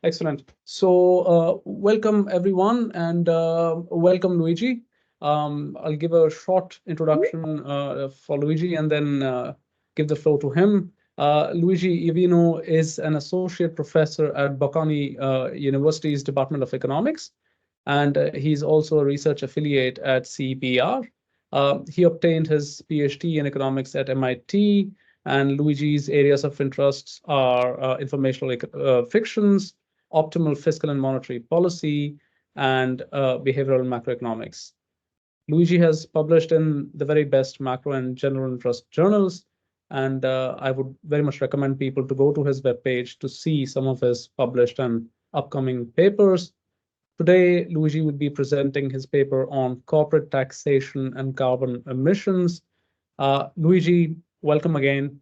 Excellent. So, welcome everyone, and welcome Luigi. I'll give a short introduction for Luigi, and then give the floor to him. Luigi Iovino is an associate professor at Bocconi University's Department of Economics, and he's also a research affiliate at CEPR. He obtained his PhD in economics at MIT, and Luigi's areas of interest are informational fictions, optimal fiscal and monetary policy, and behavioral macroeconomics. Luigi has published in the very best macro and general interest journals, and I would very much recommend people to go to his webpage to see some of his published and upcoming papers. Today, Luigi will be presenting his paper on corporate taxation and carbon emissions. Luigi, welcome again.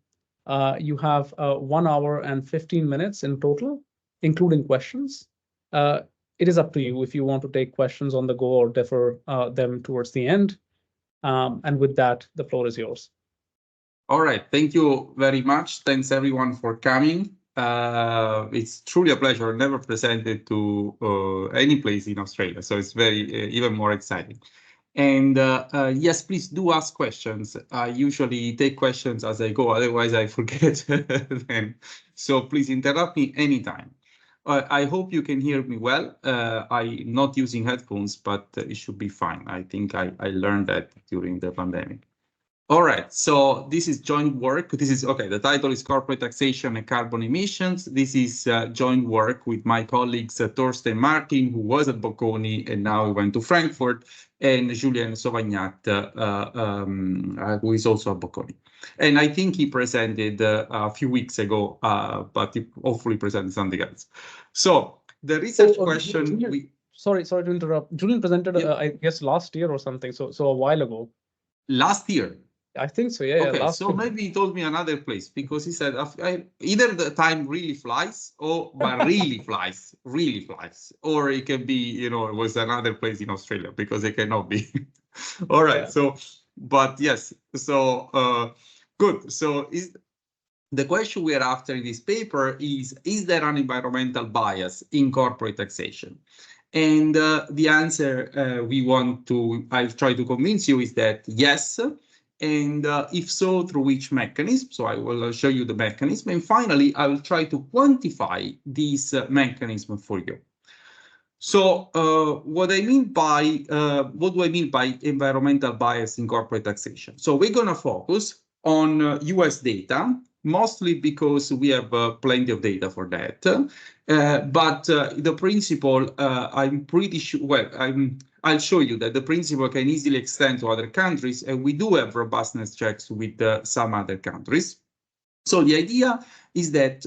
You have 1 hour and 15 minutes in total, including questions. It is up to you if you want to take questions on the go or defer them towards the end. And with that, the floor is yours. All right, thank you very much. Thanks everyone for coming. It's truly a pleasure. Never presented to any place in Australia, so it's very even more exciting. And yes, please do ask questions. I usually take questions as I go, otherwise I forget them. So please interrupt me anytime. I hope you can hear me well. I'm not using headphones, but it should be fine. I think I learned that during the pandemic. All right, so this is joint work. This is, okay, the title is Corporate Taxation and Carbon Emissions. This is joint work with my colleagues, Torsten Martin, who was at Bocconi and now he went to Frankfurt, and Julien Sauvagnat, who is also at Bocconi. And I think he presented a few weeks ago, but he hopefully presented something else. So the research question... Sorry to interrupt. Julien presented, I guess, last year or something, so a while ago. Last year? I think so, yeah. Okay, so maybe he told me another place, because he said either the time really flies, but really flies, or it can be, it was another place in Australia, because it cannot be. All right, yeah. So, but yes, so good. So the question we are after in this paper is there an environmental bias in corporate taxation? And the answer I'll try to convince you is that yes. And if so, through which mechanism? So I will show you the mechanism. And finally, I will try to quantify this mechanism for you. So what do I mean by environmental bias in corporate taxation? So we're going to focus on US data, mostly because we have plenty of data for that. But the principle, I'm pretty sure, I'll show you that the principle can easily extend to other countries, and we do have robustness checks with some other countries. So the idea is that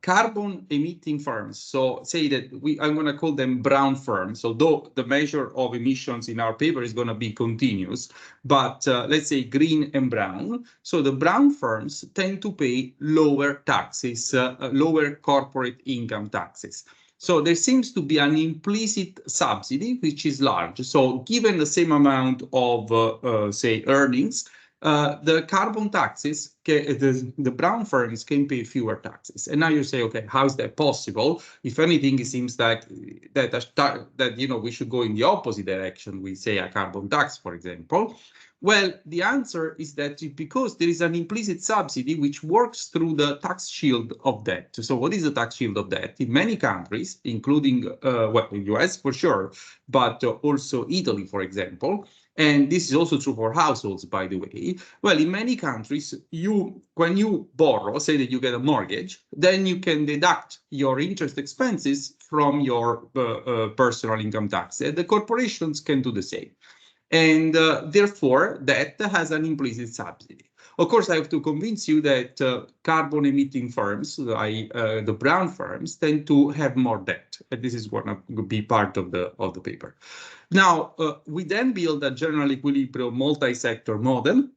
carbon emitting firms, so say that I'm going to call them brown firms, although the measure of emissions in our paper is going to be continuous, but let's say green and brown. So the brown firms tend to pay lower taxes, lower corporate income taxes. So there seems to be an implicit subsidy, which is large. So given the same amount of, say, earnings, the carbon taxes, the brown firms can pay fewer taxes. And now you say, okay, how is that possible? If anything, it seems like that we should go in the opposite direction. We say a carbon tax, for example. Well, the answer is that because there is an implicit subsidy which works through the tax shield of debt. So what is the tax shield of debt? In many countries, including the US for sure, but also Italy, for example, and this is also true for households, by the way. Well, in many countries, when you borrow, say that you get a mortgage, then you can deduct your interest expenses from your personal income tax. And the corporations can do the same. And therefore, that has an implicit subsidy. Of course, I have to convince you that carbon emitting firms, the brown firms, tend to have more debt. And this is going to be part of the paper. Now, we then build a general equilibrium multi-sector model,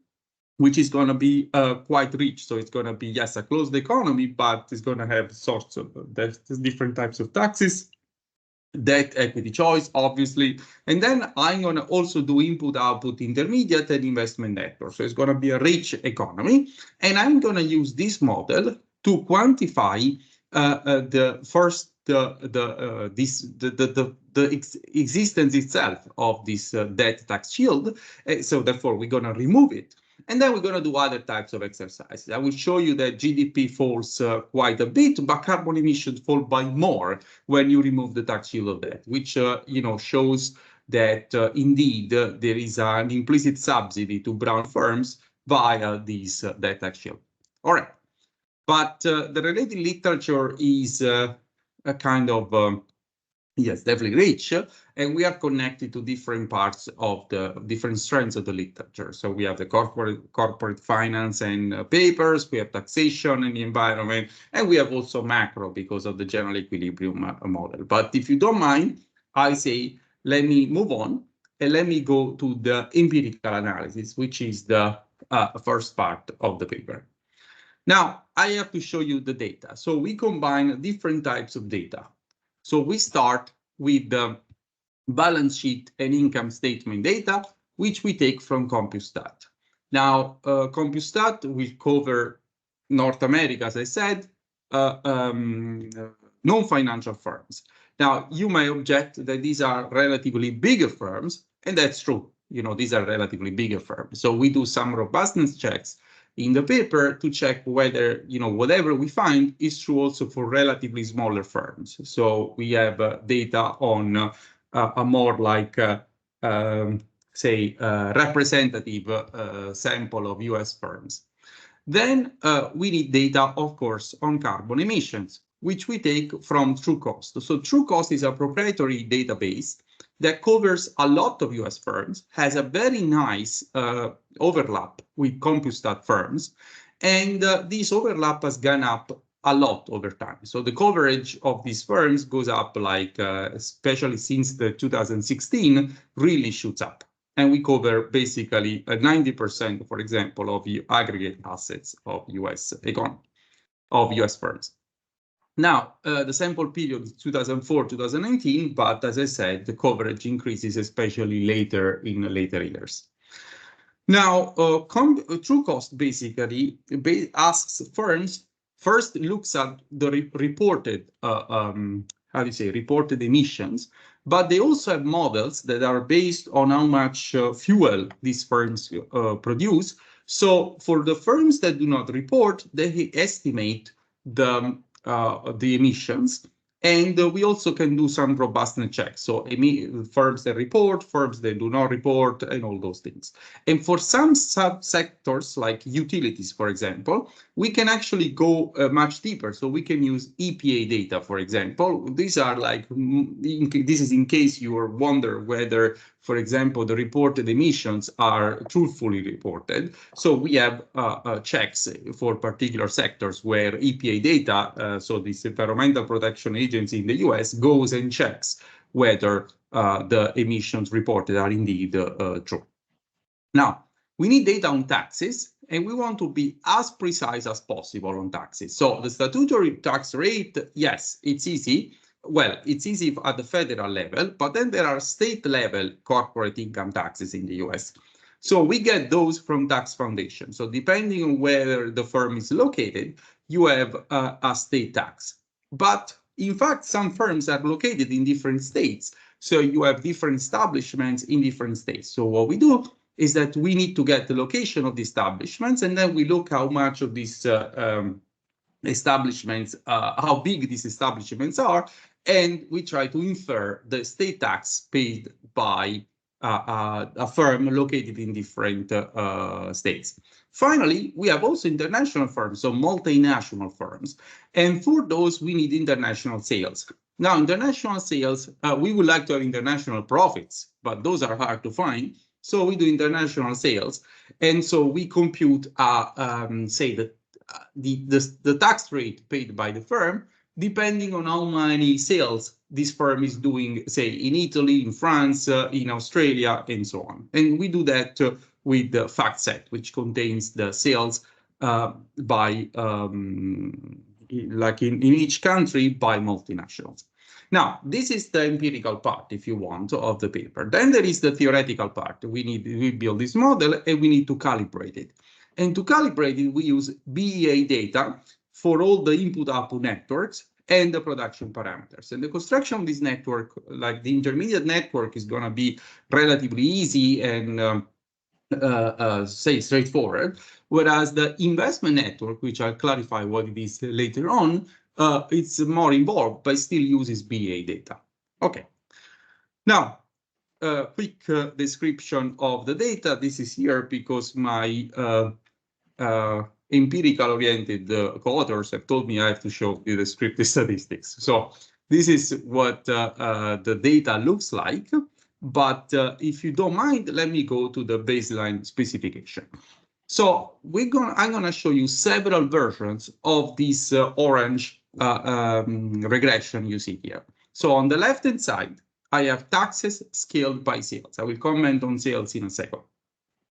which is going to be quite rich. So it's going to be, yes, a closed economy, but it's going to have sorts of different types of taxes, debt, equity choice, obviously. And then I'm going to also do input-output intermediate and investment network. So it's going to be a rich economy. And I'm going to use this model to quantify the first existence itself of this debt tax shield. So therefore, we're going to remove it. And then we're going to do other types of exercises. I will show you that GDP falls quite a bit, but carbon emissions fall by more when you remove the tax shield of debt, which shows that indeed there is an implicit subsidy to brown firms via this debt tax shield. All right. But the related literature is a kind of, yes, definitely rich, and we are connected to different parts of the different strands of the literature. So we have the corporate finance and papers, we have taxation and the environment, and we have also macro because of the general equilibrium model. But if you don't mind, I say, let me move on and let me go to the empirical analysis, which is the first part of the paper. Now, I have to show you the data. So we combine different types of data. So we start with the balance sheet and income statement data, which we take from Compustat. Now, Compustat will cover North America, as I said, non-financial firms. Now, you may object that these are relatively bigger firms, and that's true. These are relatively bigger firms. So we do some robustness checks in the paper to check whether, whatever we find is true also for relatively smaller firms. So we have data on a more like, representative sample of US firms. Then we need data, of course, on carbon emissions, which we take from TrueCost. So TrueCost is a proprietary database that covers a lot of US firms, has a very nice overlap with Compustat firms, and this overlap has gone up a lot over time. So the coverage of these firms goes up, like especially since the 2016, really shoots up. And we cover basically 90%, for example, of the aggregate assets of US economy, of US firms. Now, the sample period is 2004-2019, but as I said, the coverage increases, especially later in later years. Now, TrueCost basically asks firms, first looks at the reported, reported emissions, but they also have models that are based on how much fuel these firms produce. So for the firms that do not report, they estimate the emissions, and we also can do some robustness checks. So firms that report, firms that do not report, and all those things. And for some subsectors, like utilities, for example, we can actually go much deeper. So we can use EPA data, for example. These are like, this is in case you wonder whether, for example, the reported emissions are truthfully reported. So we have checks for particular sectors where EPA data, so this Environmental Protection Agency in the US, goes and checks whether the emissions reported are indeed true. Now, we need data on taxes, and we want to be as precise as possible on taxes. So the statutory tax rate, yes, it's easy. Well, it's easy at the federal level, but then there are state level corporate income taxes in the US. So we get those from Tax Foundation. So depending on where the firm is located, you have a state tax. But in fact, some firms are located in different states. So you have different establishments in different states. So what we do is that we need to get the location of the establishments, and then we look how much of these establishments, how big these establishments are, and we try to infer the state tax paid by a firm located in different states. Finally, we have also international firms, so multinational firms. And for those, we need international sales. Now, international sales, we would like to have international profits, but those are hard to find. So we do international sales. And so we compute, say, the tax rate paid by the firm, depending on how many sales this firm is doing, say, in Italy, in France, in Australia, and so on. And we do that with the fact set, which contains the sales by, like in each country, by multinationals. Now, this is the empirical part, if you want, of the paper. Then there is the theoretical part. We build this model, and we need to calibrate it. And to calibrate it, we use BEA data for all the input-output networks and the production parameters. And the construction of this network, like the intermediate network, is going to be relatively easy and say straightforward, whereas the investment network, which I'll clarify what it is later on, it's more involved, but still uses BA data. Okay. Now, quick description of the data. This is here because my empirical-oriented co-authors have told me I have to show the descriptive statistics. So this is what the data looks like. But if you don't mind, let me go to the baseline specification. So I'm gonna show you several versions of this orange regression you see here. So on the left-hand side, I have taxes scaled by sales. I will comment on sales in a second.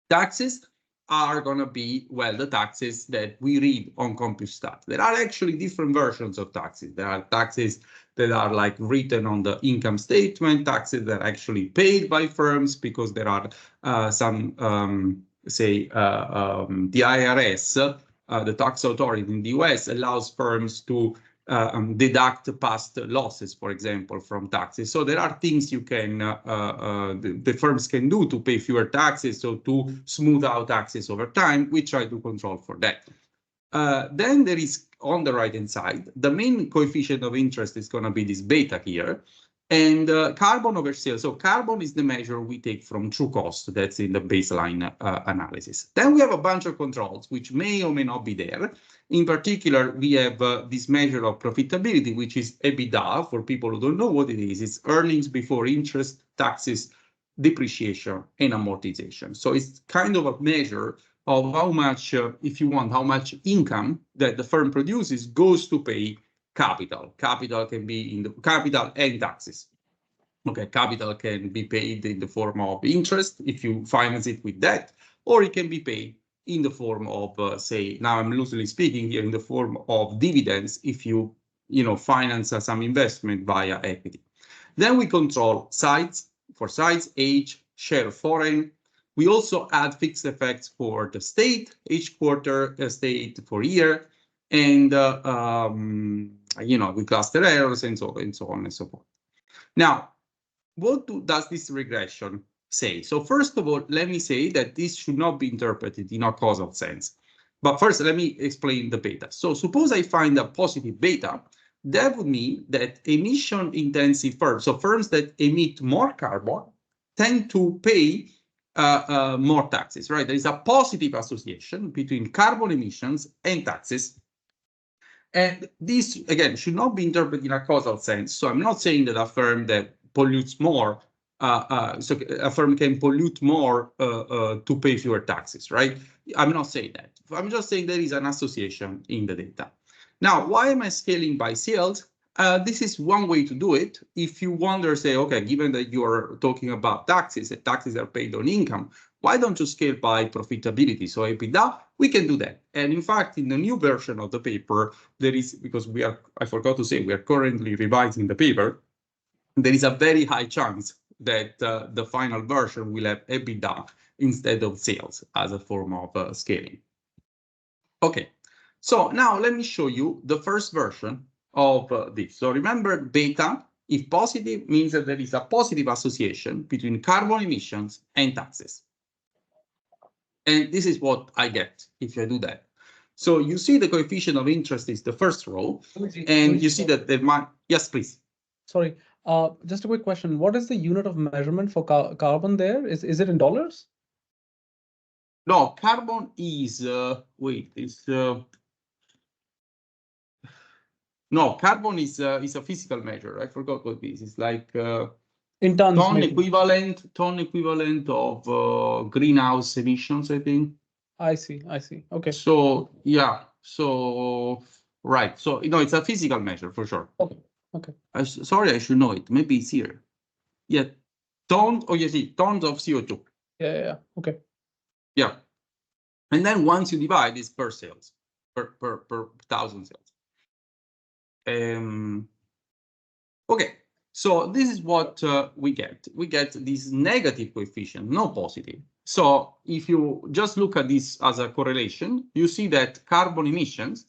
Taxes are going to be, well, the taxes that we read on CompuStat. There are actually different versions of taxes. There are taxes that are like written on the income statement, taxes that are actually paid by firms because there are some, say, the IRS, the tax authority in the US allows firms to deduct past losses, for example, from taxes. So there are things you can, the firms can do to pay fewer taxes, so to smooth out taxes over time. We try to control for that. Then there is, on the right-hand side, the main coefficient of interest is going to be this beta here, and carbon over sales. So carbon is the measure we take from true cost that's in the baseline analysis. Then we have a bunch of controls, which may or may not be there. In particular, we have this measure of profitability, which is EBITDA. For people who don't know what it is, it's earnings before interest, taxes, depreciation, and amortization. So it's kind of a measure of how much, if you want, how much income that the firm produces goes to pay capital. Capital can be in the capital and taxes. Okay, capital can be paid in the form of interest if you finance it with debt, or it can be paid in the form of, say, now I'm loosely speaking here, in the form of dividends if you finance some investment via equity. Then we control size, age, share of foreign. We also add fixed effects for the state, each quarter, state for year, and we cluster errors and so on and so forth. Now, what does this regression say? So first of all, let me say that this should not be interpreted in a causal sense. But first, let me explain the beta. So suppose I find a positive beta, that would mean that emission-intensive firms, so firms that emit more carbon, tend to pay more taxes, right? There is a positive association between carbon emissions and taxes. And this, again, should not be interpreted in a causal sense. So I'm not saying that a firm that pollutes more, so a firm can pollute more to pay fewer taxes, right? I'm not saying that. I'm just saying there is an association in the data. Now, why am I scaling by sales? This is one way to do it. If you wonder, say, okay, given that you're talking about taxes, and taxes are paid on income, why don't you scale by profitability? So EBITDA, we can do that. And in fact, in the new version of the paper, there is, because I forgot to say, we are currently revising the paper, there is a very high chance that the final version will have EBITDA instead of sales as a form of scaling. Okay, so now let me show you the first version of this. So remember, beta, if positive, means that there is a positive association between carbon emissions and taxes. And this is what I get if I do that. So you see the coefficient of interest is the first row, and you see that there might, yes, please. Sorry, just a quick question. What is the unit of measurement for carbon there? Is it in dollars? No, carbon is, no, carbon is a physical measure. I forgot what this is. Like in tons, ton equivalent of greenhouse emissions, I think. I see. Okay. So yeah, so right. So it's a physical measure for sure. Okay. Sorry, I should know it. Maybe it's here. Yeah, tons. Oh, you see, tons of CO2. Yeah. Okay. Yeah, and then once you divide, it's per sales, per 1,000 sales. Okay, so this is what we get. We get this negative coefficient, no positive. So if you just look at this as a correlation, you see that carbon emissions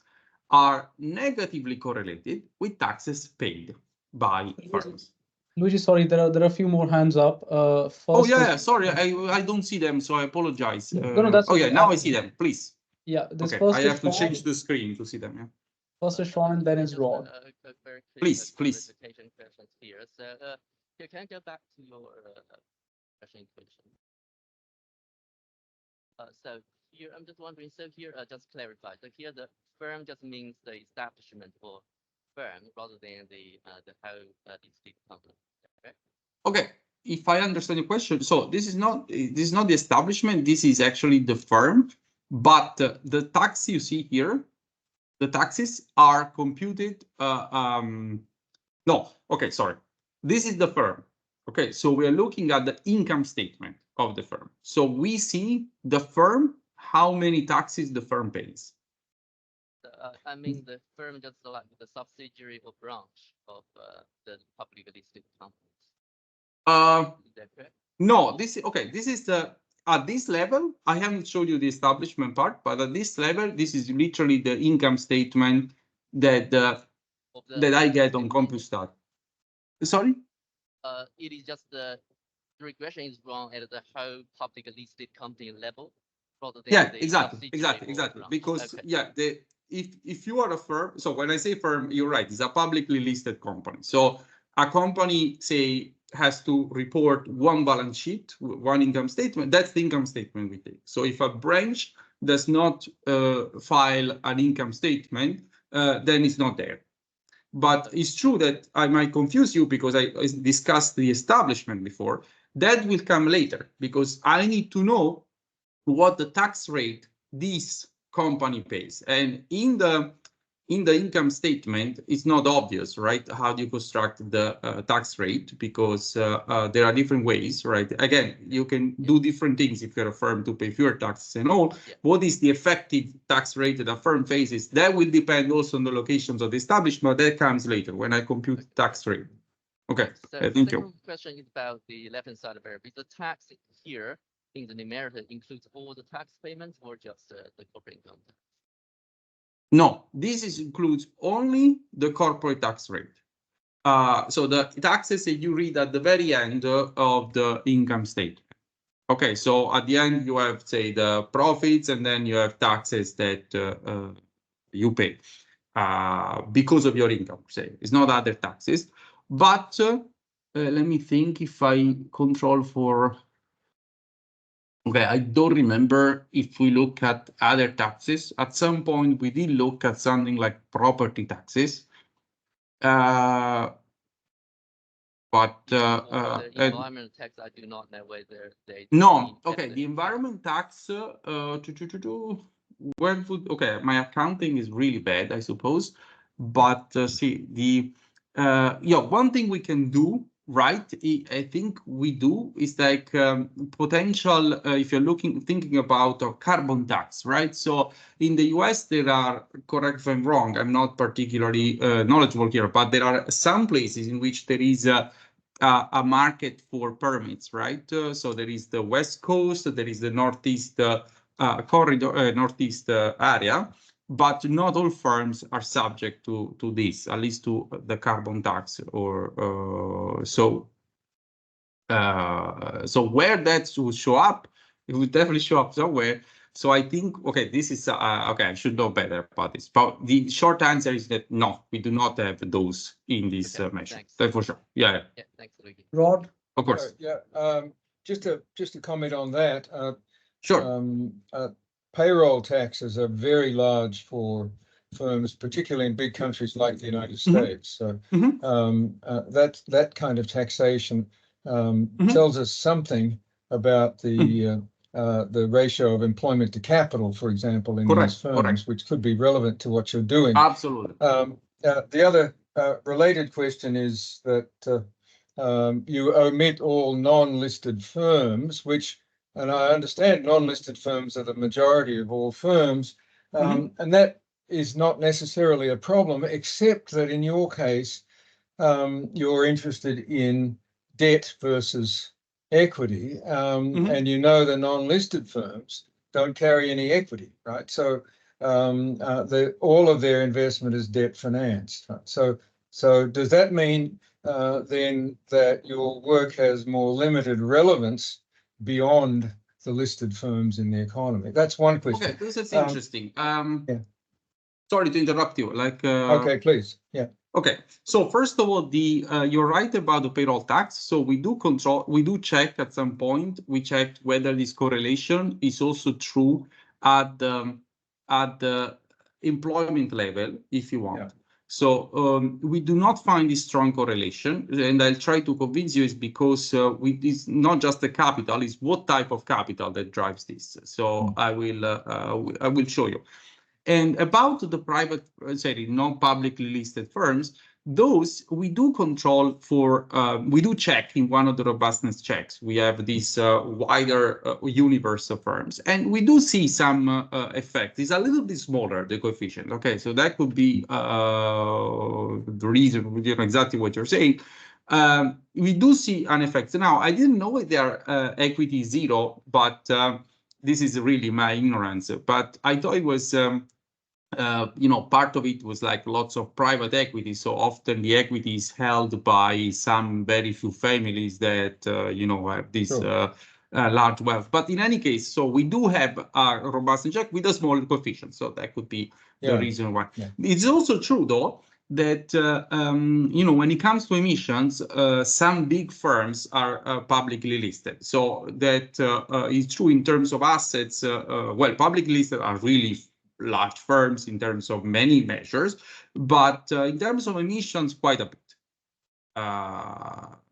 are negatively correlated with taxes paid by firms. Luigi, sorry, there are a few more hands up. First Oh yeah, sorry, I don't see them, so I apologize. No, that's oh okay. yeah, now I see them. Please. Yeah, this Okay, first I is have to Sean. change the screen to see them. Yeah. First is Sean, and then is Rod. Please. Questions here. So here, can I go back to your question question? So here, I'm just wondering. So here, just clarify. So here, the firm just means the establishment or firm rather than the whole listed company. Right? Okay, if I understand your question, so this is not the establishment. This is actually the firm, but the tax you see here, the taxes are computed. No, okay, sorry. This is the firm. Okay, so we are looking at the income statement of the firm. So we see the firm, how many taxes the firm pays. I mean, the firm just like the subsidiary or branch of the publicly listed companies. Is that correct? No, this is the at this level. I haven't showed you the establishment part, but at this level, this is literally the income statement that that I get on CompuStat. Sorry. It is just the regression is wrong at the whole public listed company level, rather than Yeah, the exactly. branch. Because okay. yeah, if you are a firm, so when I say firm, you're right, it's a publicly listed company. So a company, say, has to report one balance sheet, one income statement. That's the income statement we take. So if a branch does not file an income statement, then it's not there. But it's true that I might confuse you because I discussed the establishment before. That will come later because I need to know what the tax rate this company pays. And in the income statement, it's not obvious, right? How do you construct the tax rate? Because there are different ways, right? Again, you can do different things if you're a firm to pay fewer taxes and all. Yeah. What is the effective tax rate that a firm faces? That will depend also on the locations of the establishment. That comes later when I compute tax rate. Okay, So thank you. second question is about the left-hand side of it. Is the tax here in the numerator includes all the tax payments or just the corporate income tax? No, this includes only the corporate tax rate. So the taxes that you read at the very end of the income statement. Okay, so at the end you have, say, the profits, and then you have taxes that you pay because of your income. Say it's not other taxes, but let me think if I control for. Okay, I don't remember if we look at other taxes. At some point, we did look at something like property taxes. But the environment tax, I do not know whether they. No, okay, the environment tax. Where would okay? My accounting is really bad, I suppose. But see the yeah, one thing we can do. Right, I think we do is like potential. If you're thinking about a carbon tax, right? So in the US, there are, correct if I'm wrong, I'm not particularly knowledgeable here, but there are some places in which there is a market for permits, right? So there is the West Coast, there is the Northeast corridor, Northeast area. But not all firms are subject to this, at least to the carbon tax, or so. So where that will show up, it will definitely show up somewhere. So I think, okay, this is okay. I should know better about this. But the short answer is that no, we do not have those in this measure. That's for sure. Yeah. Yeah. Thanks, Luigi. Rod, of course. Just to comment on that. Sure. Payroll taxes are very large for firms, particularly in big countries like the United States. So that kind of taxation tells us something about the ratio of employment to capital, for example, in these firms, which could be relevant to what you're doing. Absolutely. The other related question is that you omit all non-listed firms, which, and I understand non-listed firms are the majority of all firms, and that is not necessarily a problem, except that in your case, you're interested in debt versus equity, and you know the non-listed firms don't carry any equity, right? So all of their investment is debt financed. Right? So does that mean then that your work has more limited relevance beyond the listed firms in the economy? That's one question. Okay, this is interesting. Yeah. Sorry to interrupt you. Okay, please. Yeah. Okay, so first of all, you're right about the payroll tax. So we do check at some point. We checked whether this correlation is also true at the employment level, if you want. Yeah. So we do not find this strong correlation, and I'll try to convince you is because it's not just the capital; it's what type of capital that drives this. So I will show you. And about the private, non-publicly listed firms, those we do control for, we do check in one of the robustness checks. We have this wider universe of firms, and we do see some effect. It's a little bit smaller, the coefficient. Okay, so that could be the reason, exactly what you're saying. We do see an effect. Now, I didn't know they are equity zero, but this is really my ignorance, but I thought it was, part of it was like lots of private equity. So often the equity is held by some very few families that, have this large wealth. But in any case, so we do have a robust check with a small coefficient. So that could be the reason why. Yeah. It's also true, though, that, when it comes to emissions, some big firms are publicly listed. So that is true in terms of assets. Publicly listed are really large firms in terms of many measures, but in terms of emissions, quite a bit.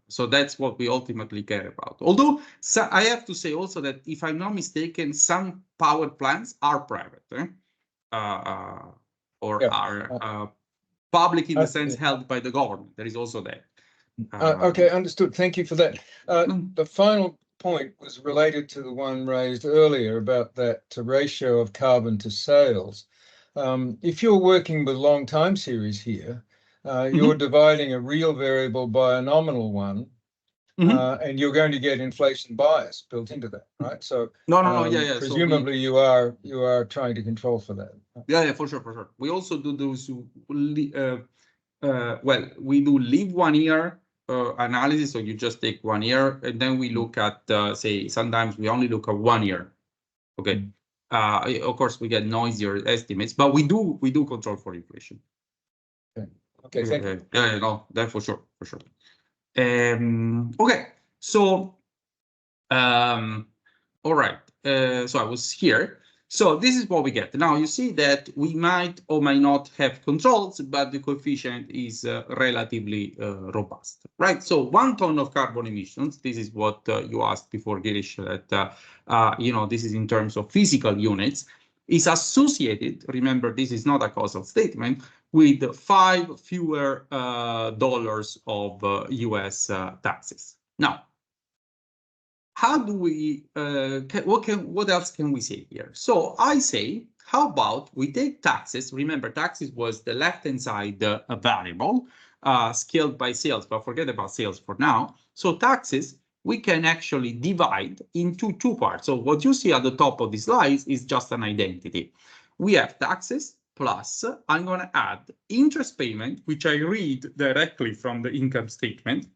So that's what we ultimately care about. Although I have to say also that, if I'm not mistaken, some power plants are private, are public in the sense held by the government. There is also that. Okay, understood. Thank you for that. The final point was related to the one raised earlier about that ratio of carbon to sales. If you're working with long time series here, you're dividing a real variable by a nominal one, and you're going to get inflation bias built into that, right? So presumably you are trying to control for that. Yeah, for sure. We also do those. We do live 1 year analysis, so you just take 1 year, and then we look at, sometimes we only look at 1 year. Okay. Of course, we get noisier estimates, but we do control for inflation. Okay, thank you. Yeah, no, that for sure. Okay, so, all right. So I was here. So this is what we get. Now you see that we might or might not have controls, but the coefficient is relatively robust, right? So 1 ton of carbon emissions, this is what you asked before, Girish, that, this is in terms of physical units, is associated, remember, this is not a causal statement, with 5 fewer dollars of US taxes. Now, how do we, what else can we say here? So I say, how about we take taxes? Remember, taxes was the left-hand side variable, scaled by sales, but forget about sales for now. So taxes, we can actually divide into 2 parts. So what you see at the top of the slide is just an identity. We have taxes plus, I'm going to add interest payment, which I read directly from the income statement,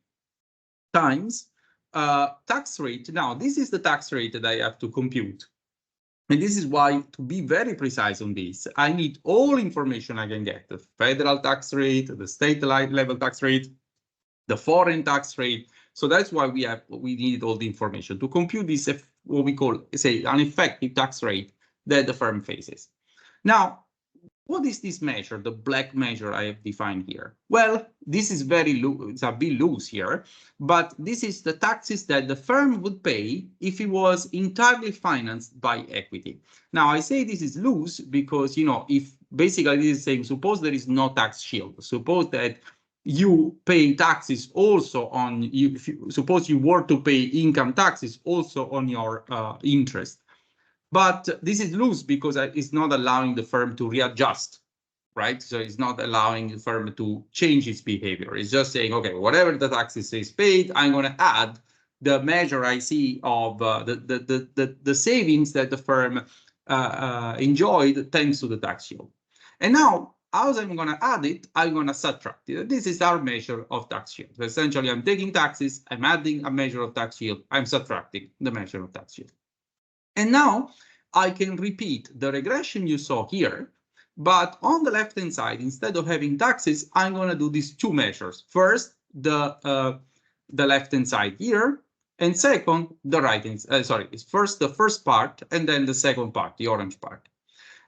times tax rate. Now, this is the tax rate that I have to compute. And this is why, to be very precise on this, I need all information I can get: the federal tax rate, the state level tax rate, the foreign tax rate. So that's why we need all the information to compute this, what we call, an effective tax rate that the firm faces. Now, what is this measure, the black measure I have defined here? Well, this is it's a bit loose here, but this is the taxes that the firm would pay if it was entirely financed by equity. Now, I say this is loose because, if basically this is saying, suppose there is no tax shield, suppose that you pay taxes also on, suppose you were to pay income taxes also on your interest. But this is loose because it's not allowing the firm to readjust, right? So it's not allowing the firm to change its behavior. It's just saying, okay, whatever the taxes is paid, I'm going to add the measure I see of the savings that the firm enjoyed thanks to the tax shield. And now, as I'm going to add it, I'm going to subtract it. This is our measure of tax shield. So essentially, I'm taking taxes, I'm adding a measure of tax shield, I'm subtracting the measure of tax shield. And now I can repeat the regression you saw here, but on the left-hand side, instead of having taxes, I'm going to do these two measures. First, the left-hand side here, and second, the right-hand, it's first the first part, and then the second part, the orange part.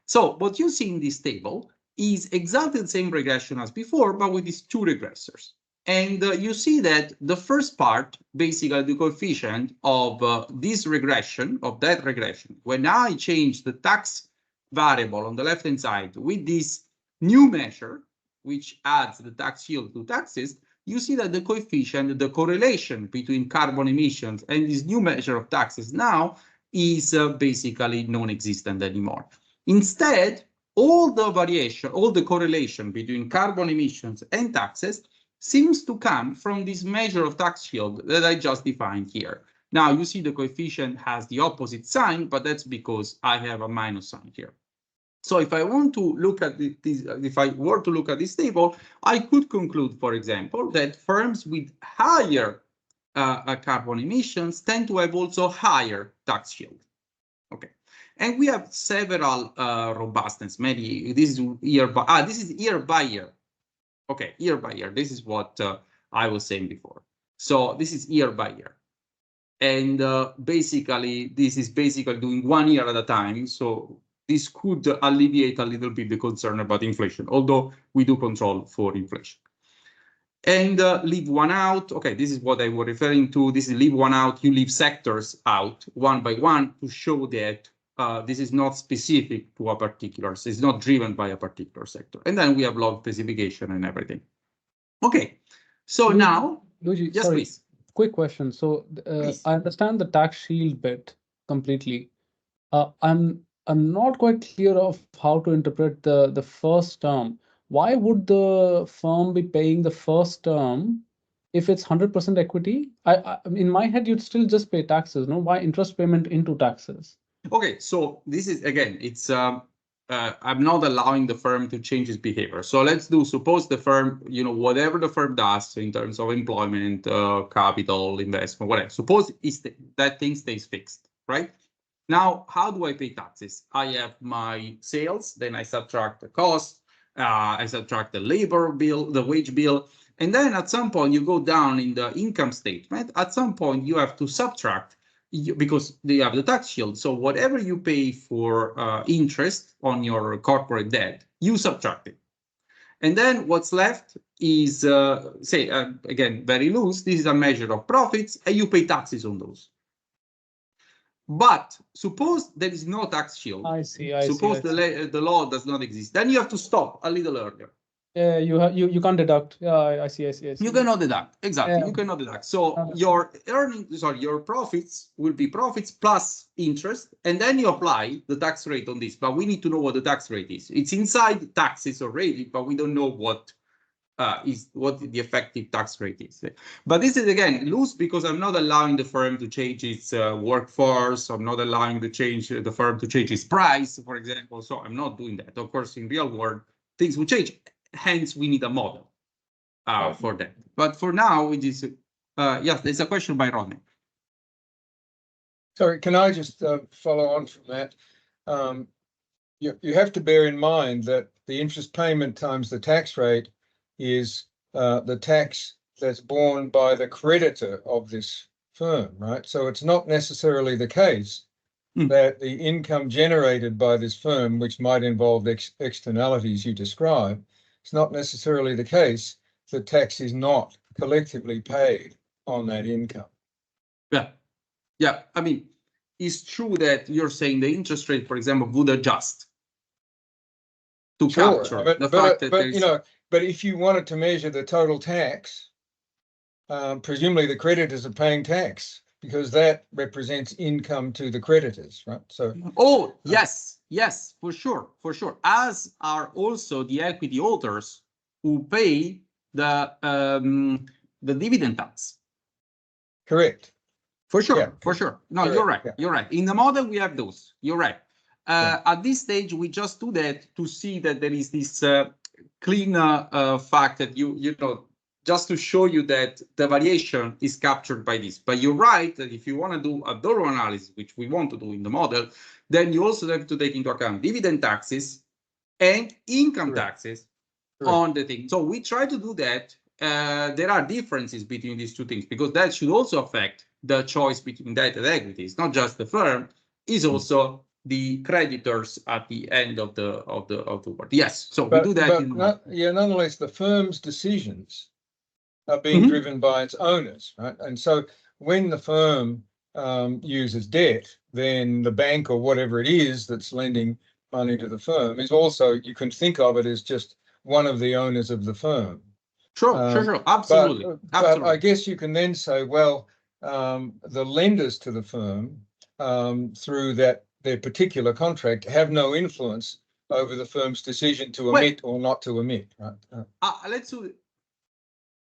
So what you see in this table is exactly the same regression as before, but with these two regressors. And you see that the first part, basically the coefficient of this regression, of that regression, when I change the tax variable on the left-hand side with this new measure, which adds the tax shield to taxes, you see that the coefficient, the correlation between carbon emissions and this new measure of taxes now is basically non-existent anymore. Instead, all the variation, all the correlation between carbon emissions and taxes seems to come from this measure of tax shield that I just defined here. Now you see the coefficient has the opposite sign, but that's because I have a minus sign here. So if I want to look at this, if I were to look at this table, I could conclude, for example, that firms with higher carbon emissions tend to have also higher tax shield. Okay. And we have several robustness. Maybe this is year by year. Okay, year by year. This is what I was saying before. So this is year by year, and basically this is basically doing 1 year at a time. So this could alleviate a little bit the concern about inflation, although we do control for inflation. And leave one out. Okay, this is what I was referring to. This is leave one out. You leave sectors out one by one to show that this is not specific to a particular, it's not driven by a particular sector. And then we have log specification and everything. Okay, so Luigi, now, Luigi, yes, sorry, please. quick question. So I understand the tax shield bit completely. I'm not quite clear of how to interpret the first term. Why would the firm be paying the first term if it's 100% equity? I in my head, you'd still just pay taxes, no? Why interest payment into taxes? Okay, so this is, again, it's I'm not allowing the firm to change its behavior. So let's suppose the firm, whatever the firm does in terms of employment, capital, investment, whatever, suppose that thing stays fixed, right? Now, how do I pay taxes? I have my sales, then I subtract the cost, I subtract the labor bill, the wage bill, and then at some point you go down in the income statement. At some point you have to subtract because they have the tax shield. So whatever you pay for interest on your corporate debt, you subtract it. And then what's left is, again, very loose, this is a measure of profits, and you pay taxes on those. But suppose there is no tax shield. Suppose the law does not exist. Then you have to stop a little earlier. Yeah, you can't deduct. Yeah, I see. You cannot deduct. Exactly. Yeah. You cannot deduct. So your your profits will be profits plus interest, and then you apply the tax rate on this. But we need to know what the tax rate is. It's inside taxes already, but we don't know what the effective tax rate is. But this is, again, loose because I'm not allowing the firm to change its workforce. I'm not allowing the firm to change its price, for example. So I'm not doing that. Of course, in real world, things will change. Hence, we need a model for that. But for now, it is, yes, there's a question by Rodney. Sorry, can I just follow on from that? You have to bear in mind that the interest payment times the tax rate is the tax that's borne by the creditor of this firm, right? So it's not necessarily the case that the income generated by this firm, which might involve externalities you describe, it's not necessarily the case that tax is not collectively paid on that income. Yeah. I mean, it's true that you're saying the interest rate, for example, would adjust to capture the fact that there is. But if you wanted to measure the total tax, presumably the creditors are paying tax because that represents income to the creditors, right? So. Oh, yes, for sure. As are also the equity holders who pay the dividend tax. Correct. For sure, Yeah. for sure. No, Correct. you're right. Yeah. You're right. In the model, we have those. You're right. At this stage, we just do that to see that there is this clean fact that you know, just to show you that the variation is captured by this. But you're right that if you want to do a thorough analysis, which we want to do in the model, then you also have to take into account dividend taxes and income taxes on the thing. So we try to do that. There are differences between these two things because that should also affect the choice between debt and equity. It's not just the firm, it's also the creditors at the end of the work. Yes, so we do that. Nonetheless, the firm's decisions are being driven by its owners, right? And so when the firm uses debt, then the bank or whatever it is that's lending money to the firm is also, you can think of it as just one of the owners of the firm. Sure, absolutely. But I guess you can then say, well, the lenders to the firm through their particular contract have no influence over the firm's decision to emit or not to emit, right?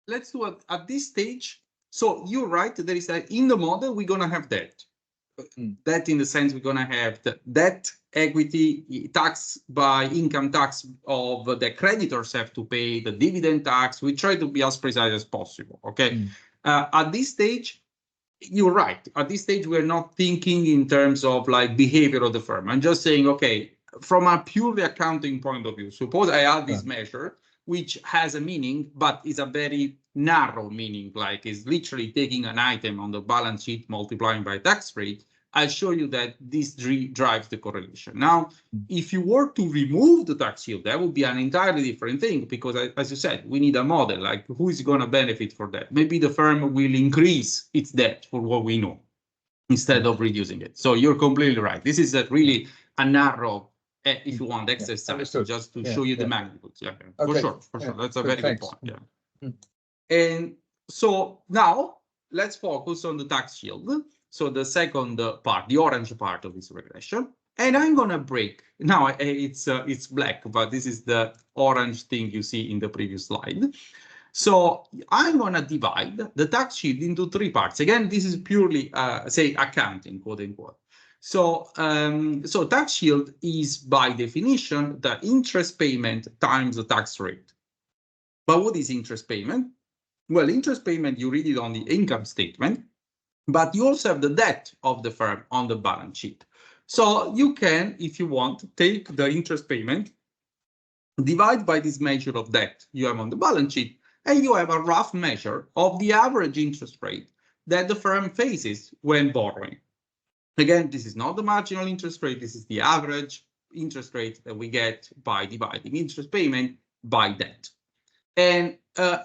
Let's do it at this stage. So you're right, there is in the model, we're going to have that. That in the sense we're going to have the debt, equity, tax by income tax of the creditors have to pay, the dividend tax. We try to be as precise as possible, okay? At this stage, you're right. At this stage, we're not thinking in terms of like behavior of the firm. I'm just saying, okay, from a purely accounting point of view, suppose I add this measure, which has a meaning, but is a very narrow meaning, like it's literally taking an item on the balance sheet, multiplying by tax rate. I'll show you that this drives the correlation. Now, if you were to remove the tax shield, that would be an entirely different thing, because as you said, we need a model, like who is going to benefit for that? Maybe the firm will increase its debt for what we know, instead of reducing it. So you're completely right. This is really a narrow, if you want, exercise, just to show you the magnitude. For sure. That's a very good point. And so now let's focus on the tax shield. So the second part, the orange part of this regression. And I'm going to break. Now it's black, but this is the orange thing you see in the previous slide. So I'm going to divide the tax shield into three parts. Again, this is purely, say, accounting, quote unquote. So, so tax shield is by definition the interest payment times the tax rate. But what is interest payment? Well, interest payment, you read it on the income statement, but you also have the debt of the firm on the balance sheet. So you can, if you want, take the interest payment, divide by this measure of debt you have on the balance sheet, and you have a rough measure of the average interest rate that the firm faces when borrowing. Again, this is not the marginal interest rate, this is the average interest rate that we get by dividing interest payment by debt. And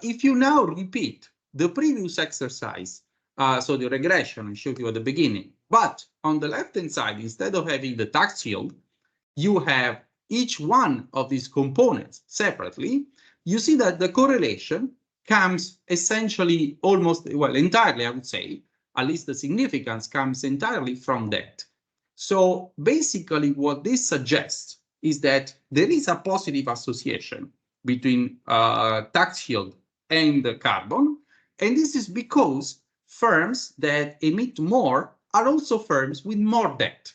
if you now repeat the previous exercise, so the regression I showed you at the beginning, but on the left-hand side, instead of having the tax shield, you have each one of these components separately, you see that the correlation comes essentially almost, well, entirely, I would say, at least the significance comes entirely from debt. So basically what this suggests is that there is a positive association between tax shield and the carbon. And this is because firms that emit more are also firms with more debt.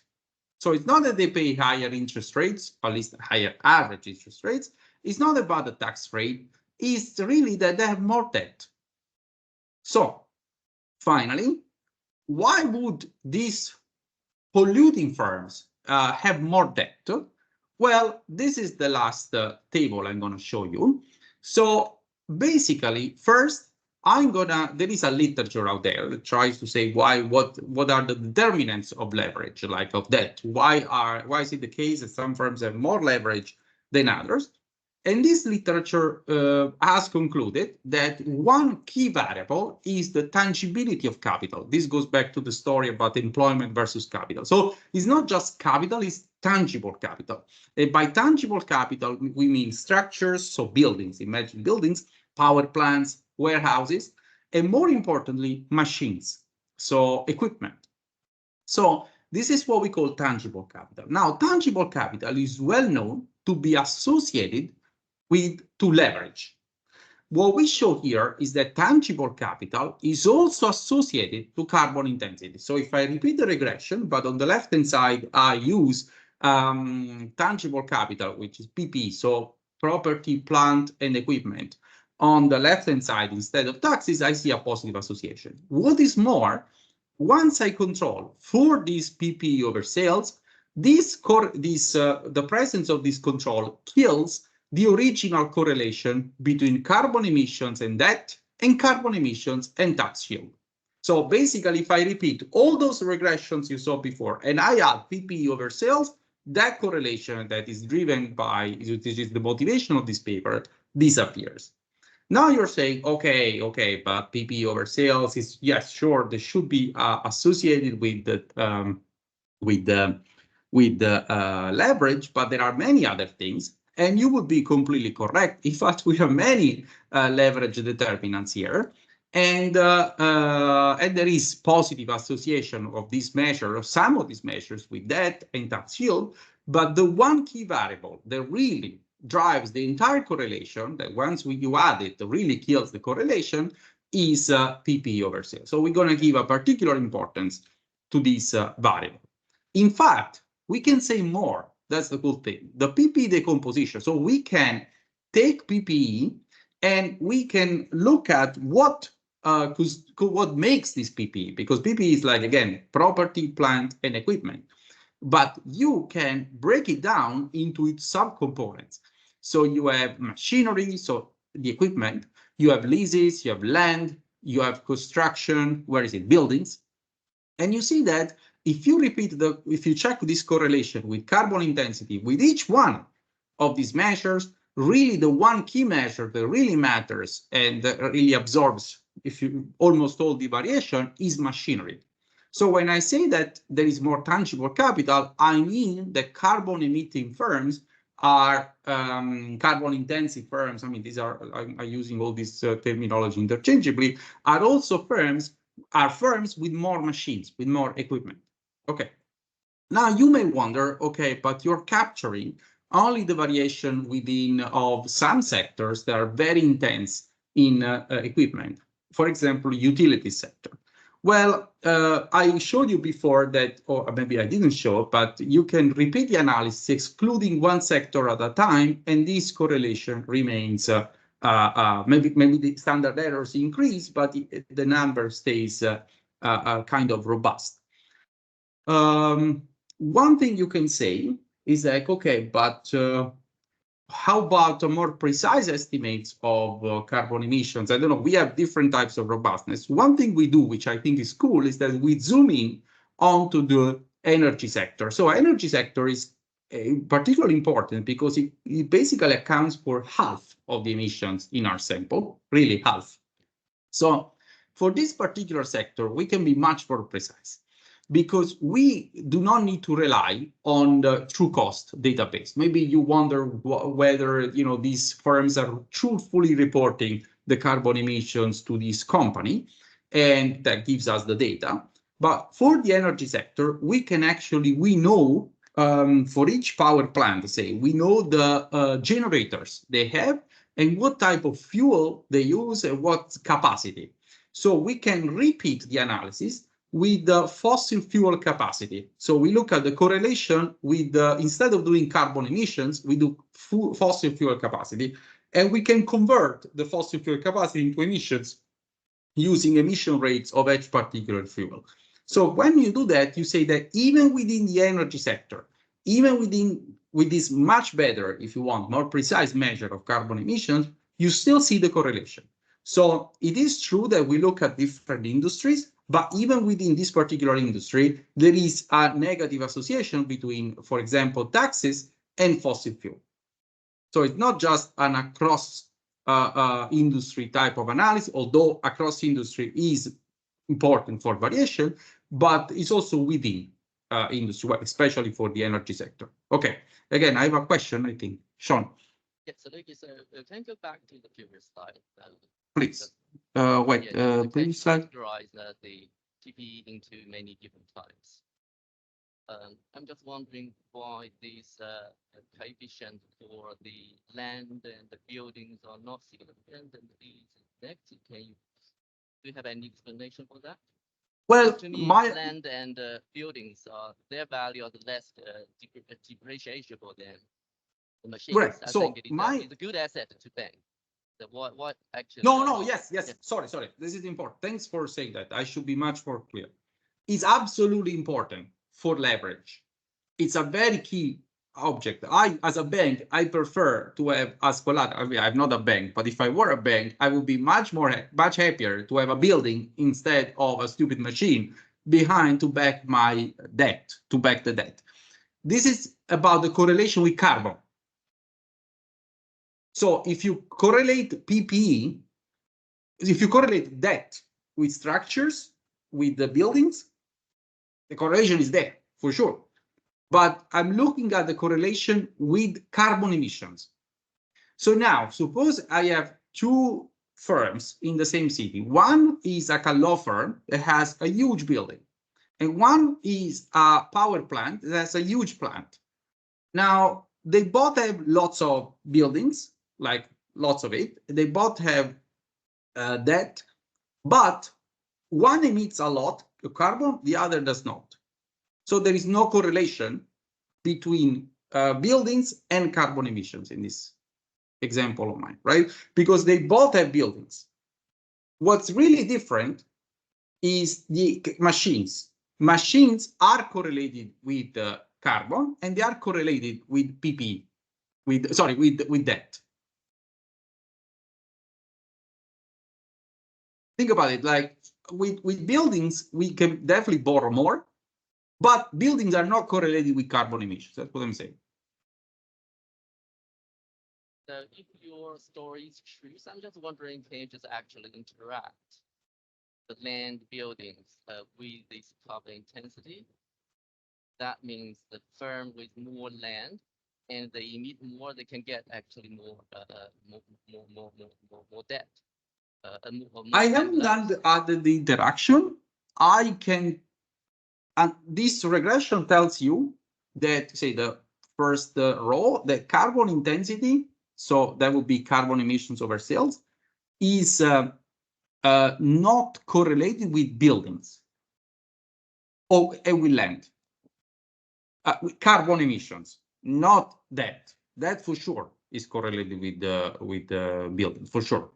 So it's not that they pay higher interest rates, or at least higher average interest rates. It's not about the tax rate. It's really that they have more debt. So finally, why would these polluting firms have more debt? Well, this is the last table I'm going to show you. So basically, first, there is a literature out there that tries to say what are the determinants of leverage, like of debt? Why is it the case that some firms have more leverage than others? And this literature has concluded that one key variable is the tangibility of capital. This goes back to the story about employment versus capital. So it's not just capital, it's tangible capital. And by tangible capital, we mean structures, so buildings, imagine buildings, power plants, warehouses, and more importantly, machines, so equipment. So this is what we call tangible capital. Now, tangible capital is well known to be associated to leverage. What we show here is that tangible capital is also associated to carbon intensity. So if I repeat the regression, but on the left-hand side, I use tangible capital, which is PP, so property, plant, and equipment, on the left-hand side instead of taxes, I see a positive association. What is more, once I control for this PP over sales, the presence of this control kills the original correlation between carbon emissions and debt and carbon emissions and tax shield. So basically, if I repeat all those regressions you saw before and I add PP over sales, that correlation that is driven by, which is the motivation of this paper, disappears. Now you're saying, okay, but PP over sales is, yes, sure, they should be associated with the leverage, but there are many other things, and you would be completely correct. In fact, we have many leverage determinants here, and there is positive association of this measure, of some of these measures with debt and tax shield, but the one key variable that really drives the entire correlation, that once you add it, really kills the correlation, is PP over sales. So we're going to give a particular importance to this variable. In fact, we can say more. That's the cool thing. The PP decomposition. So we can take PPE and we can look at what makes this PPE, because PPE is like, again, property, plant, and equipment. But you can break it down into its subcomponents. So you have machinery, so the equipment, you have leases, you have land, you have construction, buildings. And you see that if you check this correlation with carbon intensity with each one of these measures, really the one key measure that really matters and really absorbs almost all the variation is machinery. So when I say that there is more tangible capital, I mean that carbon emitting firms are carbon intensive firms. I mean, these are, I'm using all this terminology interchangeably, are also firms with more machines, with more equipment. Okay. Now you may wonder, okay, but you're capturing only the variation within of some sectors that are very intense in equipment. For example, utility sector. Well, I showed you before that, or maybe I didn't show, but you can repeat the analysis excluding one sector at a time, and this correlation remains. Maybe the standard errors increase, but the number stays kind of robust. One thing you can say is like, okay, but how about a more precise estimates of carbon emissions? I don't know, we have different types of robustness. One thing we do, which I think is cool, is that we zoom in onto the energy sector. So energy sector is particularly important because it basically accounts for half of the emissions in our sample, really half. So for this particular sector, we can be much more precise, because we do not need to rely on the true cost database. Maybe you wonder whether these firms are truthfully reporting the carbon emissions to this company, and that gives us the data. But for the energy sector, we know for each power plant, say, we know the generators they have and what type of fuel they use and what capacity. So we can repeat the analysis with the fossil fuel capacity. So we look at the correlation with instead of doing carbon emissions, we do fossil fuel capacity, and we can convert the fossil fuel capacity into emissions using emission rates of each particular fuel. So when you do that, you say that even within the energy sector, even with this much better, if you want, more precise measure of carbon emissions, you still see the correlation. So it is true that we look at different industries, but even within this particular industry, there is a negative association between, for example, taxes and fossil fuel. So it's not just an across industry type of analysis, although across industry is important for variation, but it's also within industry, especially for the energy sector. Okay, again, I have a question, I think. Sean. Yeah, so Luigi, can you go back to the previous slide? Please. Wait, previous slide. Categorize the TP into many different types. I'm just wondering why these coefficient for the land and the buildings are not significant and these negative. Do you have any explanation for that? Well, To me, my land and buildings are their value are less depreciable than the machines. correct. I So think my it's a good asset to bank. What actually? no, yes. Yeah. Sorry. This is important. Thanks for saying that. I should be much more clear. It's absolutely important for leverage. It's a very key object. As a bank, I prefer to have as collateral. I mean, I'm not a bank, but if I were a bank, I would be much happier to have a building instead of a stupid machine behind to back my debt, to back the debt. This is about the correlation with carbon. So if you correlate PPE, if you correlate debt with structures, with the buildings, the correlation is there for sure. But I'm looking at the correlation with carbon emissions. So now, suppose I have two firms in the same city. One is like a law firm that has a huge building, and one is a power plant that has a huge plant. Now, they both have lots of buildings, like lots of it. They both have debt, but one emits a lot of carbon, the other does not. So there is no correlation between buildings and carbon emissions in this example of mine, right? Because they both have buildings. What's really different is the machines. Machines are correlated with carbon, and they are correlated with PPE, with debt. Think about it, like with buildings, we can definitely borrow more, but buildings are not correlated with carbon emissions. That's what I'm saying. So if your story is true, so I'm just wondering, can you just actually interact the land buildings with this carbon intensity? That means the firm with more land and they emit more, they can get actually more debt. I haven't done the interaction. I can, and this regression tells you that, say, the first row, the carbon intensity, so that would be carbon emissions over sales, is not correlated with buildings or with land. With carbon emissions, not that. That for sure is correlated with buildings, for sure.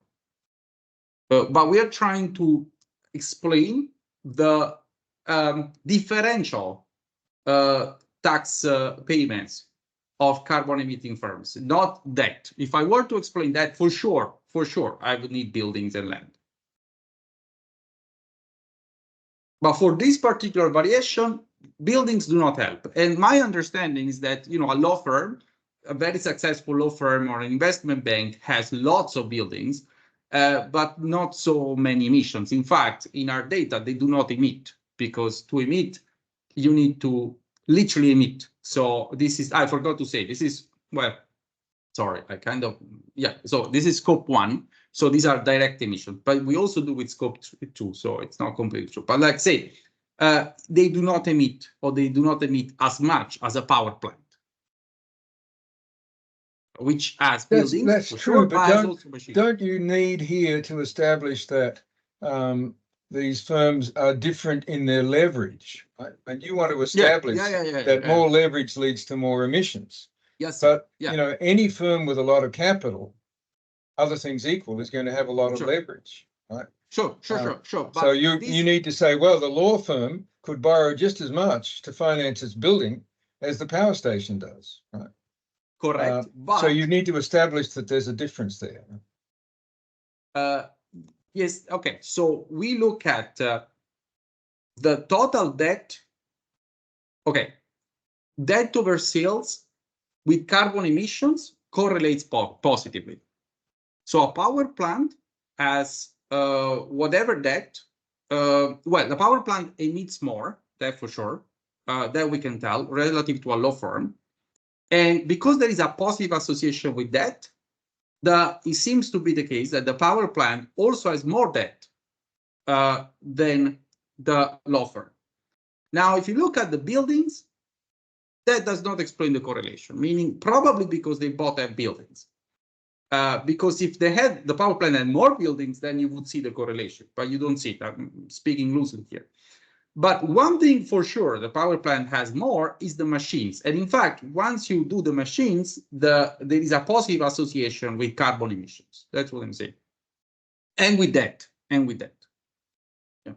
But we are trying to explain the differential tax payments of carbon emitting firms, not that. If I were to explain that, for sure, I would need buildings and land. But for this particular variation, buildings do not help. And my understanding is that, you know, a law firm, a very successful law firm or an investment bank has lots of buildings, but not so many emissions. In fact, in our data, they do not emit, because to emit, you need to literally emit. So this is, I forgot to say, this is, well, sorry, so this is scope 1. So these are direct emissions, but we also do with scope 2, so it's not completely true. But like say, they do not emit, or they do not emit as much as a power plant, which has buildings. That's for true, sure, but has also machines. don't you need here to establish that these firms are different in their leverage? Right? And you want to establish that more leverage leads to more emissions. Yes, but you know, any firm with a lot of capital, other things equal, is going to have a lot of leverage, right? Sure. But so you need to say, well, the law firm could borrow just as much to finance its building as the power station does, right? Correct. But so you need to establish that there's a difference there. Yes. Okay. So we look at the total debt. Okay, debt over sales with carbon emissions correlates positively. So a power plant has whatever debt. Well, the power plant emits more, that for sure. That we can tell relative to a law firm. And because there is a positive association with that, it seems to be the case that the power plant also has more debt than the law firm. Now, if you look at the buildings, that does not explain the correlation, meaning probably because they both have buildings. Because if they had the power plant and more buildings, then you would see the correlation, but you don't see it. I'm speaking loosely here. But one thing for sure, the power plant has more is the machines. And in fact, once you do the machines, there is a positive association with carbon emissions. That's what I'm saying. And with that. Yeah.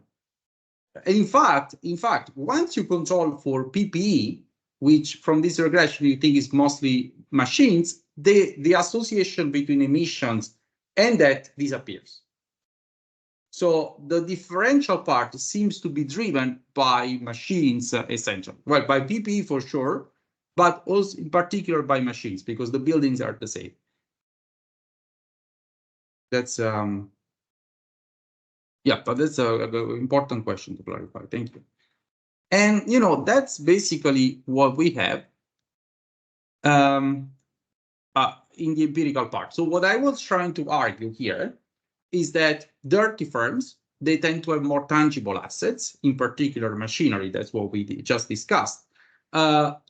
And in fact, once you control for PPE, which from this regression you think is mostly machines, the association between emissions and that disappears. So the differential part seems to be driven by machines, essentially. Well, by PPE for sure, but also in particular by machines, because the buildings are the same. That's yeah, but that's an important question to clarify. Thank you. And that's basically what we have in the empirical part. So what I was trying to argue here is that dirty firms, they tend to have more tangible assets, in particular machinery. That's what we just discussed.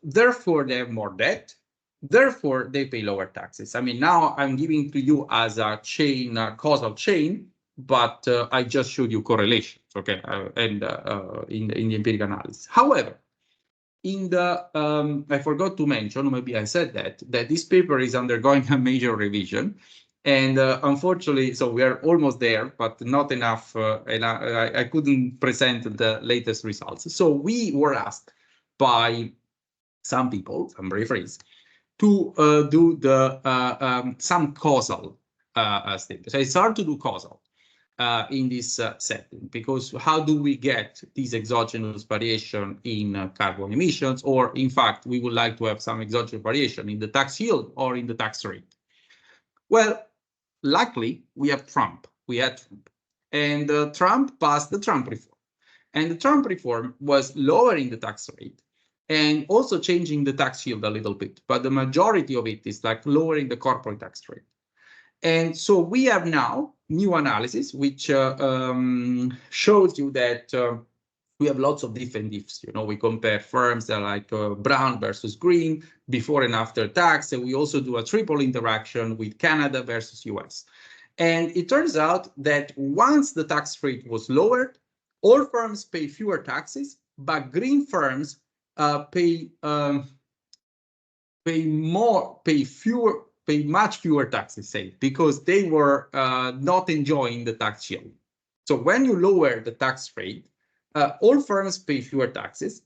Therefore, they have more debt. Therefore, they pay lower taxes. I mean, now I'm giving to you as a chain, causal chain, but I just showed you correlations, okay, and in the empirical analysis. However, in the I forgot to mention, maybe I said that this paper is undergoing a major revision. And unfortunately, so we are almost there, but not enough, and I couldn't present the latest results. So we were asked by some people, some referees, to do the some causal statements. So it's hard to do causal in this setting, because how do we get this exogenous variation in carbon emissions? Or in fact, we would like to have some exogenous variation in the tax yield or in the tax rate. Well, luckily, we have Trump. And Trump passed the Trump reform. And the Trump reform was lowering the tax rate and also changing the tax yield a little bit. But the majority of it is like lowering the corporate tax rate. And so we have now new analysis, which shows you that we have lots of different ifs. We compare firms that are like brown versus green, before and after tax. And we also do a triple interaction with Canada versus US. And it turns out that once the tax rate was lowered, all firms pay fewer taxes, but green firms pay much fewer taxes, say, because they were not enjoying the tax yield. So when you lower the tax rate, all firms pay fewer taxes,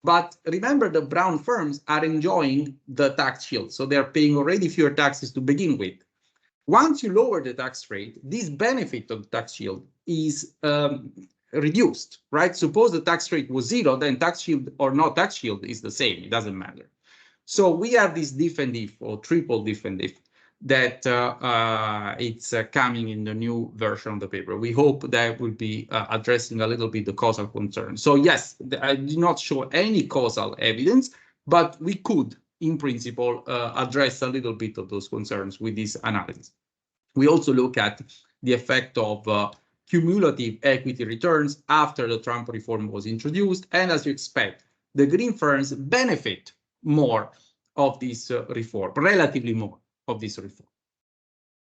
but remember the brown firms are enjoying the tax yield, so they're paying already fewer taxes to begin with. Once you lower the tax rate, this benefit of the tax yield is reduced, right? Suppose the tax rate was 0, then tax yield or no tax yield is the same, it doesn't matter. So we have this diff and diff, or triple diff and diff, that it's coming in the new version of the paper. We hope that will be addressing a little bit the causal concern. So yes, I did not show any causal evidence, but we could, in principle, address a little bit of those concerns with this analysis. We also look at the effect of cumulative equity returns after the Trump reform was introduced. And as you expect, the green firms benefit more of this reform, relatively more of this reform.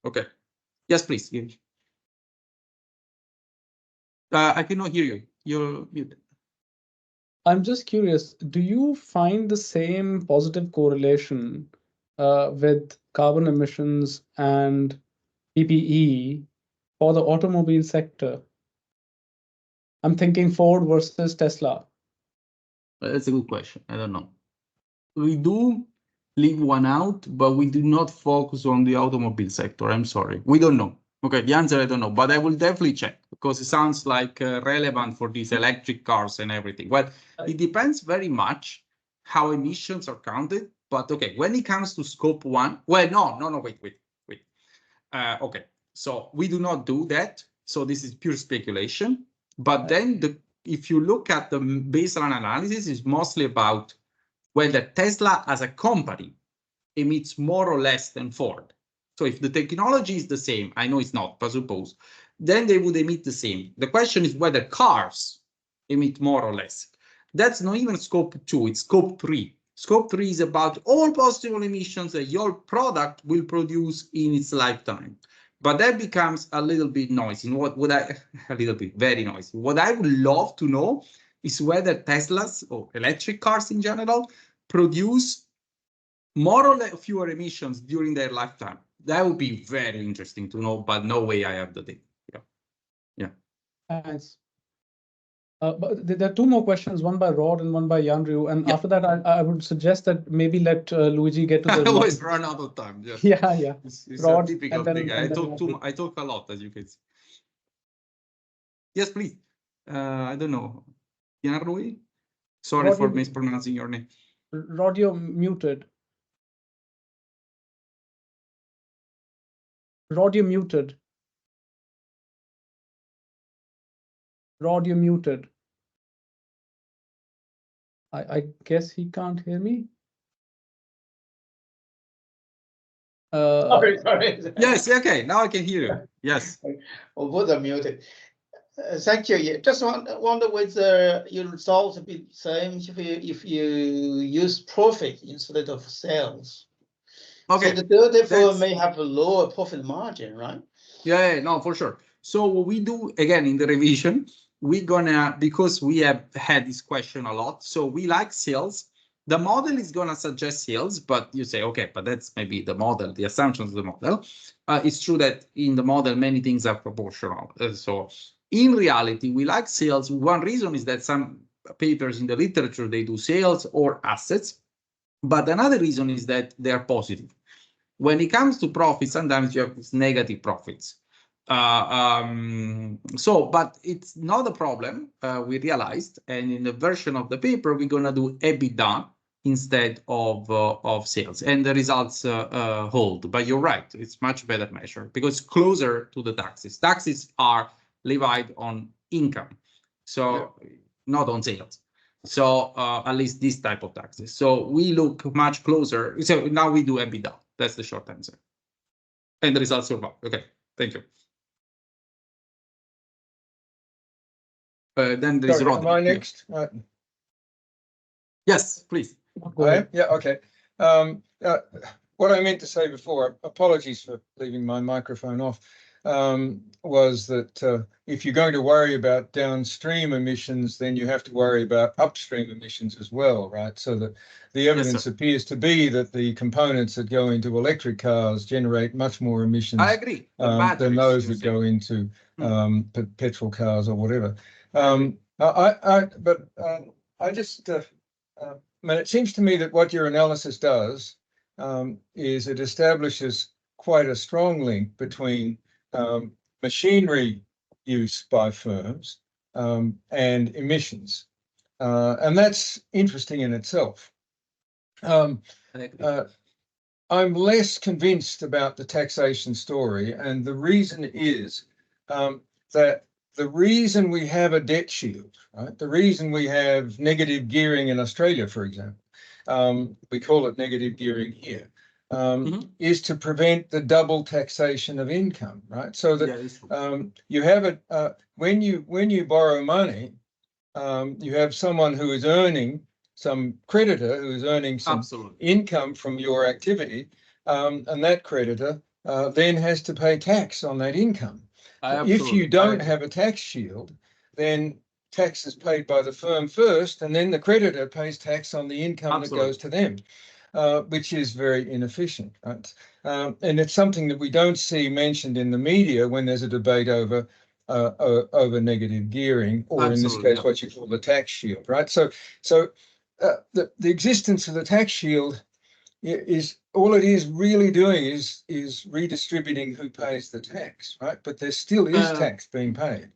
Okay. Yes, please. I cannot hear you. You're muted. I'm just curious, do you find the same positive correlation with carbon emissions and PPE for the automobile sector? I'm thinking Ford versus Tesla. That's a good question. I don't know. We do leave one out, but we do not focus on the automobile sector. I'm sorry. We don't know. Okay, the answer I don't know, but I will definitely check, because it sounds like relevant for these electric cars and everything. Well, it depends very much how emissions are counted. But okay, when it comes to scope 1, well, no, wait. Okay, so we do not do that. So this is pure speculation. But then if you look at the baseline analysis, it's mostly about whether Tesla as a company emits more or less than Ford. So if the technology is the same, I know it's not, but suppose, then they would emit the same. The question is whether cars emit more or less. That's not even scope 2, it's scope 3. Scope 3 is about all possible emissions that your product will produce in its lifetime. But that becomes a little bit noisy. A little bit, very noisy. What I would love to know is whether Teslas or electric cars in general produce more or less fewer emissions during their lifetime. That would be very interesting to know, but no way I have the data. Yeah. Thanks. But there are two more questions, one by Rod and one by Yanryu. And after that, I would suggest that maybe let Luigi get to the. I always run out of time. Yeah. Yeah. It's Rod, a typical thing. I talk a lot, as you can see. Yes, please. I don't know. Yanryu? Sorry for mispronouncing your name. Rod, you're muted. Rod, you're muted. Rod, you're muted. I guess he can't hear me. Sorry. Yes, okay, now I can hear you. Yes. Well, both are muted. Thank you. Yeah, just wonder whether your results will be the same if you use profit instead of sales. Okay. So the dirty firm may have a lower profit margin, right? Yeah, no, for sure. So what we do, again, in the revision, we're gonna, because we have had this question a lot, so we like sales. The model is gonna suggest sales, but you say, okay, but that's maybe the model, the assumptions of the model. It's true that in the model, many things are proportional. So in reality, we like sales. One reason is that some papers in the literature, they do sales or assets. But another reason is that they are positive. When it comes to profits, sometimes you have negative profits. But it's not a problem, we realized. And in the version of the paper, we're going to do EBITDA instead of sales. And the results hold. But you're right, it's much better measure because closer to the taxes. Taxes are levied on income, so not on sales. So at least this type of taxes. So we look much closer. So now we do EBITDA. That's the short answer. And the results are well. Okay, thank you. Then there is Rod. Am I next? Yes, please. Yeah, okay. What I meant to say before, apologies for leaving my microphone off, was that if you're going to worry about downstream emissions, then you have to worry about upstream emissions as well, right? So that the evidence appears to be that the components that go into electric cars generate much more emissions. I agree. Than those that go into petrol cars or whatever. I mean, it seems to me that what your analysis does is it establishes quite a strong link between machinery use by firms and emissions. And that's interesting in itself. I'm less convinced about the taxation story, and the reason is that the reason we have a debt shield, right? The reason we have negative gearing in Australia, for example, we call it negative gearing here, is to prevent the double taxation of income, right? So that you have it when you borrow money, you have someone who is earning, some creditor who is earning some income from your activity, and that creditor then has to pay tax on that income. If you don't have a tax shield, then tax is paid by the firm first, and then the creditor pays tax on the income that goes to them, which is very inefficient. Right? And it's something that we don't see mentioned in the media when there's a debate over negative gearing, or in this case, what you call the tax shield. Right. So the existence of the tax shield is all it is really doing is redistributing who pays the tax, right? But there still is tax being paid.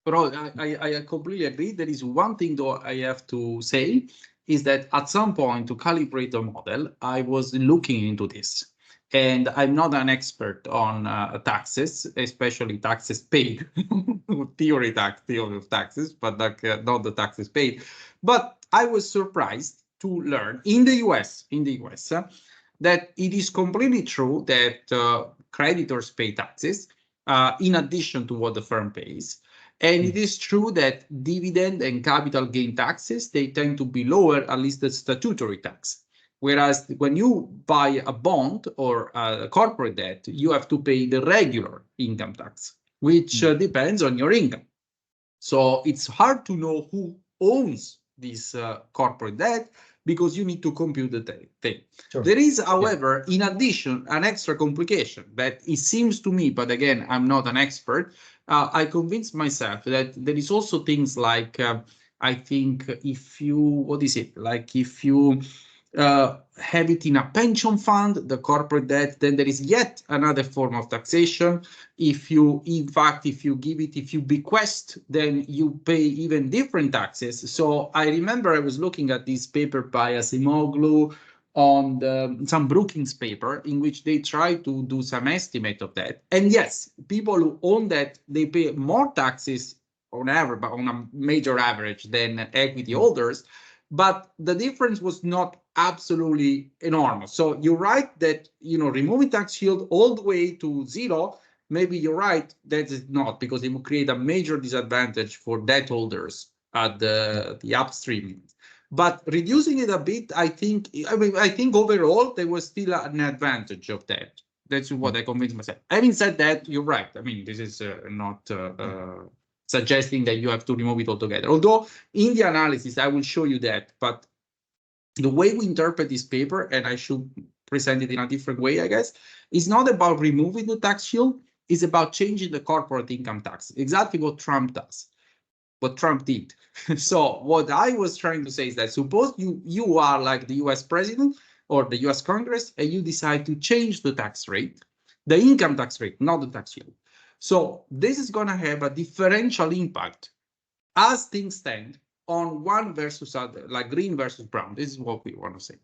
But I completely agree. There is one thing though I have to say is that at some point to calibrate the model, I was looking into this. And I'm not an expert on taxes, especially taxes paid, theory of taxes, but not the taxes paid. But I was surprised to learn in the US, that it is completely true that creditors pay taxes in addition to what the firm pays. And it is true that dividend and capital gain taxes, they tend to be lower, at least the statutory tax. Whereas when you buy a bond or a corporate debt, you have to pay the regular income tax, which depends on your income. So it's hard to know who owns this corporate debt because you need to compute the thing. Sure. There is, however, in addition, an extra complication that it seems to me, but again, I'm not an expert, I convinced myself that there is also things like, I think if you, what is it? Like if you have it in a pension fund, the corporate debt, then there is yet another form of taxation. If you, in fact, if you give it, if you bequest, then you pay even different taxes. So I remember I was looking at this paper by Asimoglu on some Brookings paper in which they try to do some estimate of that. And yes, people who own that, they pay more taxes on average, but on a major average than equity holders. But the difference was not absolutely enormous. So you're right that, you know, removing tax shield all the way to zero, maybe you're right, that is not, because it will create a major disadvantage for debt holders at the upstream. But reducing it a bit, I think overall there was still an advantage of that. That's what I convinced myself. Having said that, you're right. I mean, this is not suggesting that you have to remove it altogether. Although in the analysis, I will show you that. But the way we interpret this paper, and I should present it in a different way, I guess, is not about removing the tax shield. It's about changing the corporate income tax. Exactly what Trump does. What Trump did. So what I was trying to say is that suppose you are like the US president or the US Congress and you decide to change the tax rate, the income tax rate, not the tax shield. So this is going to have a differential impact as things stand on one versus other, like green versus brown. This is what we want to say.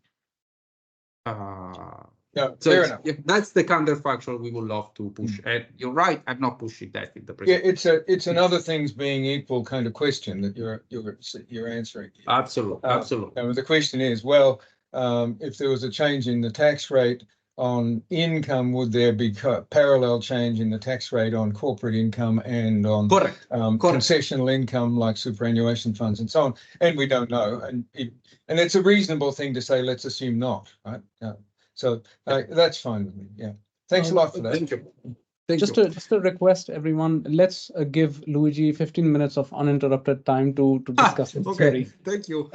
Yeah, so fair enough. That's the counterfactual we would love to push. And you're right, I'm not pushing that in the presentation. Yeah, it's another things being equal kind of question that you're answering. Absolutely, absolutely. And the question is, well, if there was a change in the tax rate on income, would there be parallel change in the tax rate on corporate income and on concessional income like superannuation funds and so on? And we don't know. And it's a reasonable thing to say, let's assume not, right? So that's fine with me. Yeah. Thanks a lot for that. Thank you. Just a request, everyone. Let's give Luigi 15 minutes of uninterrupted time to discuss his theory. Thank you.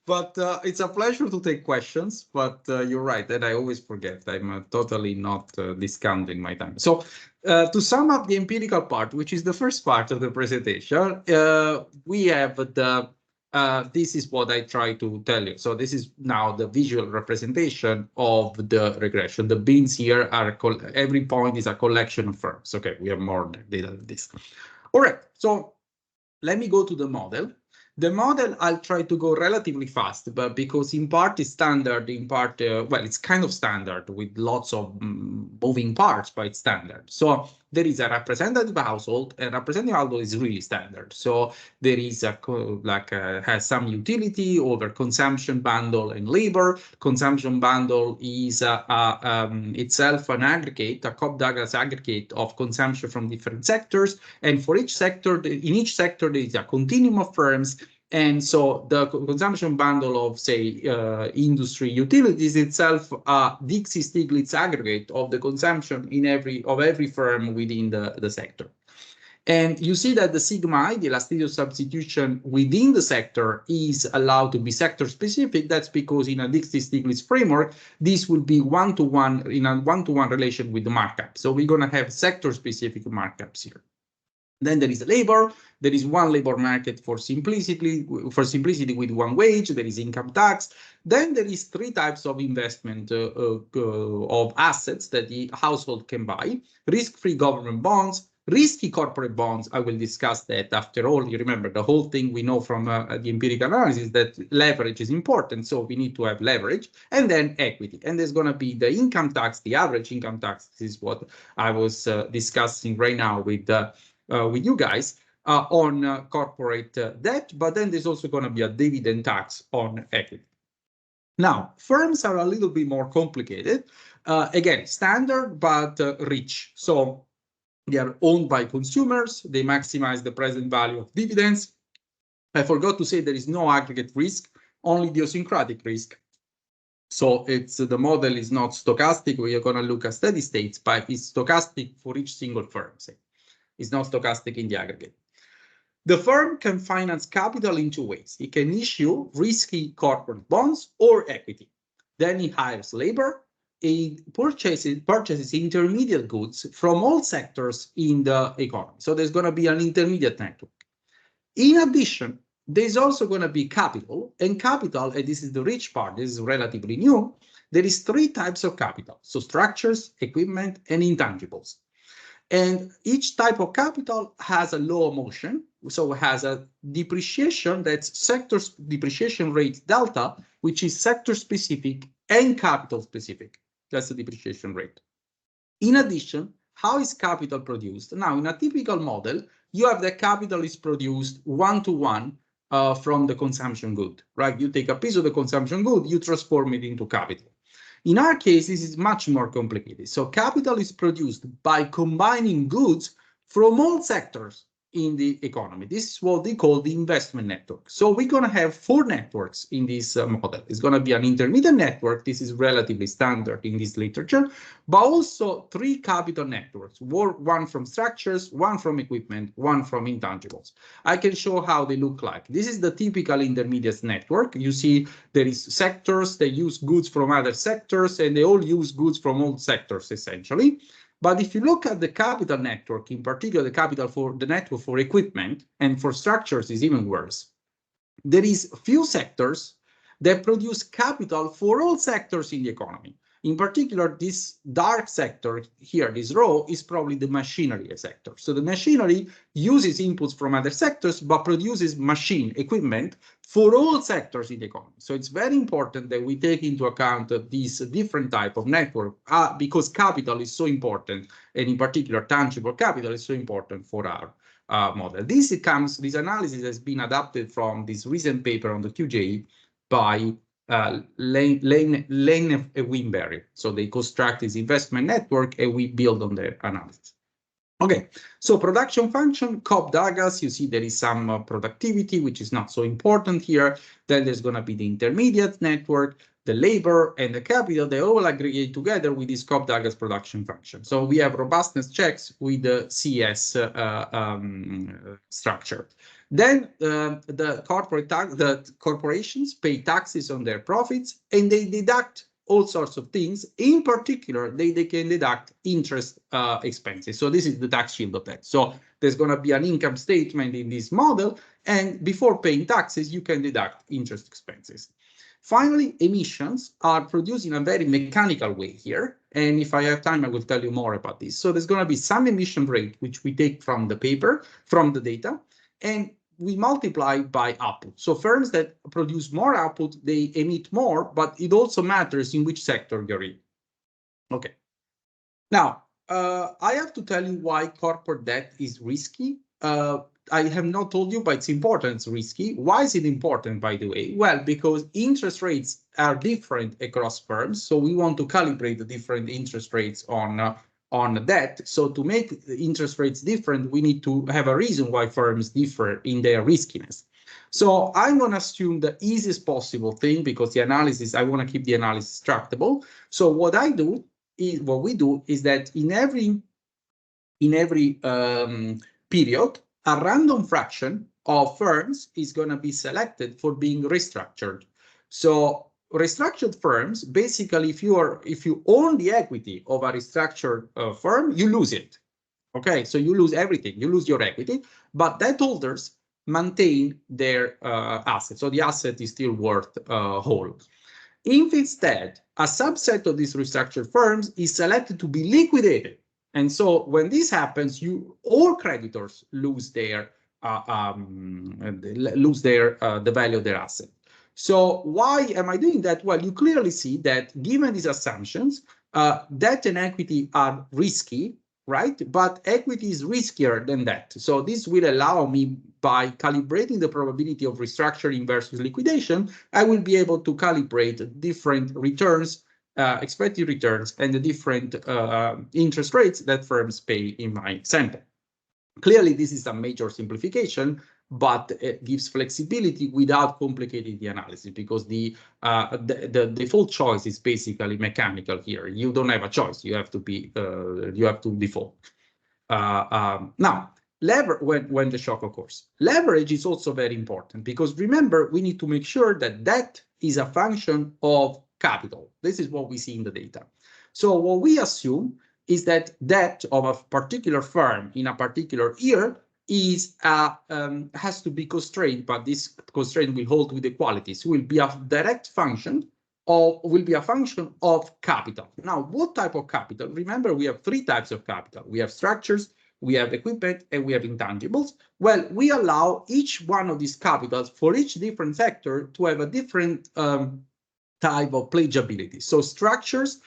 But it's a pleasure to take questions. But you're right, and I always forget. I'm totally not discounting my time. So to sum up the empirical part, which is the first part of the presentation, we have the. This is what I try to tell you. So this is now the visual representation of the regression. The bins here are, every point is a collection of firms. Okay, we have more data than this. All right, so let me go to the model. The model, I'll try to go relatively fast, but because in part it's standard, in part, well, it's kind of standard with lots of moving parts, but it's standard. So there is a representative household, and representative household is really standard. So there is has some utility over consumption bundle and labor. Consumption bundle is itself an aggregate, a Cobb-Douglas aggregate of consumption from different sectors. And for each sector, in each sector, there is a continuum of firms. And so the consumption bundle of, say, industry utilities itself, Dixie-Stiglitz aggregate of the consumption in every firm within the sector. And you see that the sigma I, the elasticity of substitution within the sector, is allowed to be sector specific. That's because in a Dixie-Stiglitz framework, this will be one-to-one in a one-to-one relation with the markup. So we're going to have sector specific markups here. Then there is labor. There is one labor market for simplicity with one wage. There is income tax. Then there is three types of investment of assets that the household can buy: risk-free government bonds, risky corporate bonds. I will discuss that. After all, you remember the whole thing we know from the empirical analysis that leverage is important. So we need to have leverage, and then equity. And there's going to be the income tax, the average income tax. This is what I was discussing right now with you guys on corporate debt, but then there's also going to be a dividend tax on equity. Now, firms are a little bit more complicated. Again, standard, but rich. So They are owned by consumers. They maximize the present value of dividends. I forgot to say there is no aggregate risk, only idiosyncratic risk. So the model is not stochastic. We are going to look at steady states, but it's stochastic for each single firm. Say. It's not stochastic in the aggregate. The firm can finance capital in two ways. It can issue risky corporate bonds or equity. Then it hires labor. It purchases intermediate goods from all sectors in the economy. So there's going to be an intermediate network. In addition, there's also going to be capital, and this is the rich part, this is relatively new. There is three types of capital. So structures, equipment, and intangibles. And each type of capital has a law of motion, so it has a depreciation, that's sector depreciation rate delta, which is sector specific and capital specific. That's the depreciation rate. In addition, how is capital produced? Now, in a typical model, you have the capital is produced one-to-one from the consumption good, right? You take a piece of the consumption good, you transform it into capital. In our case, this is much more complicated. So capital is produced by combining goods from all sectors in the economy. This is what they call the investment network. So we're going to have four networks in this model. It's going to be an intermediate network. This is relatively standard in this literature, but also three capital networks, one from structures, one from equipment, one from intangibles. I can show how they look like. This is the typical intermediate network. You see there is sectors, they use goods from other sectors, and they all use goods from all sectors, essentially. But if you look at the capital network, in particular, the network for equipment and for structures is even worse. There is few sectors that produce capital for all sectors in the economy. In particular, this dark sector here, this row, is probably the machinery sector. So the machinery uses inputs from other sectors, but produces machine equipment for all sectors in the economy. So it's very important that we take into account this different type of network because capital is so important, and in particular, tangible capital is so important for our model. This analysis has been adapted from this recent paper on the QJ by Lane and Winberry. So they construct this investment network and we build on their analysis. Okay, so production function, Cobb-Douglas, you see there is some productivity, which is not so important here. Then there's going to be the intermediate network, the labor, and the capital. They all aggregate together with this Cobb-Douglas production function. So we have robustness checks with the CS structure. Then the corporations pay taxes on their profits, and they deduct all sorts of things. In particular, they can deduct interest expenses. So this is the tax shield of that. So there's going to be an income statement in this model, and before paying taxes, you can deduct interest expenses. Finally, emissions are produced in a very mechanical way here. And if I have time, I will tell you more about this. So there's going to be some emission rate, which we take from the paper, from the data, and we multiply by output. So firms that produce more output, they emit more, but it also matters in which sector you're in. Okay. Now, I have to tell you why corporate debt is risky. I have not told you, but it's important, it's risky. Why is it important, by the way? Well, because interest rates are different across firms. So we want to calibrate the different interest rates on debt. So to make interest rates different, we need to have a reason why firms differ in their riskiness. So I'm going to assume the easiest possible thing, because the analysis, I want to keep the analysis tractable. So what we do is that in every period, a random fraction of firms is going to be selected for being restructured. So restructured firms, basically, if you own the equity of a restructured firm, you lose it. Okay, so you lose everything. You lose your equity, but debt holders maintain their assets. So the asset is still worth whole. If instead a subset of these restructured firms is selected to be liquidated, and so when this happens, all creditors lose the value of their asset. So why am I doing that? Well, you clearly see that given these assumptions, debt and equity are risky, right? But equity is riskier than debt. So this will allow me, by calibrating the probability of restructuring versus liquidation, I will be able to calibrate different returns expected returns and the different interest rates that firms pay in my sample. Clearly, this is a major simplification, but it gives flexibility without complicating the analysis, because the default choice is basically mechanical here. You don't have a choice. You have to be you have to default. Now, when the shock occurs, leverage is also very important, because remember, we need to make sure that debt is a function of capital. This is what we see in the data. So what we assume is that debt of a particular firm in a particular year is has to be constrained, but this constraint will hold with equality. So will be a direct function of, will be a function of capital. Now, what type of capital? Remember, we have three types of capital. We have structures, we have equipment, and we have intangibles. Well, we allow each one of these capitals for each different sector to have a different type of pledgeability. So structures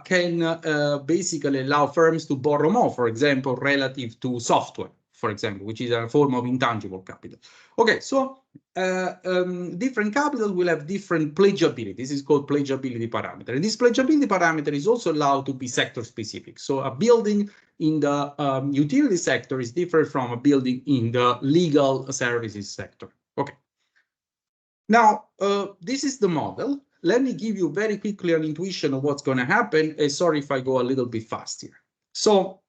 can basically allow firms to borrow more, for example, relative to software, for example, which is a form of intangible capital. Okay, so different capitals will have different pledgeability. This is called pledgeability parameter. And this pledgeability parameter is also allowed to be sector specific. So a building in the utility sector is different from a building in the legal services sector. Okay. Now, this is the model. Let me give you very quickly an intuition of what's going to happen. Sorry if I go a little bit fast here. So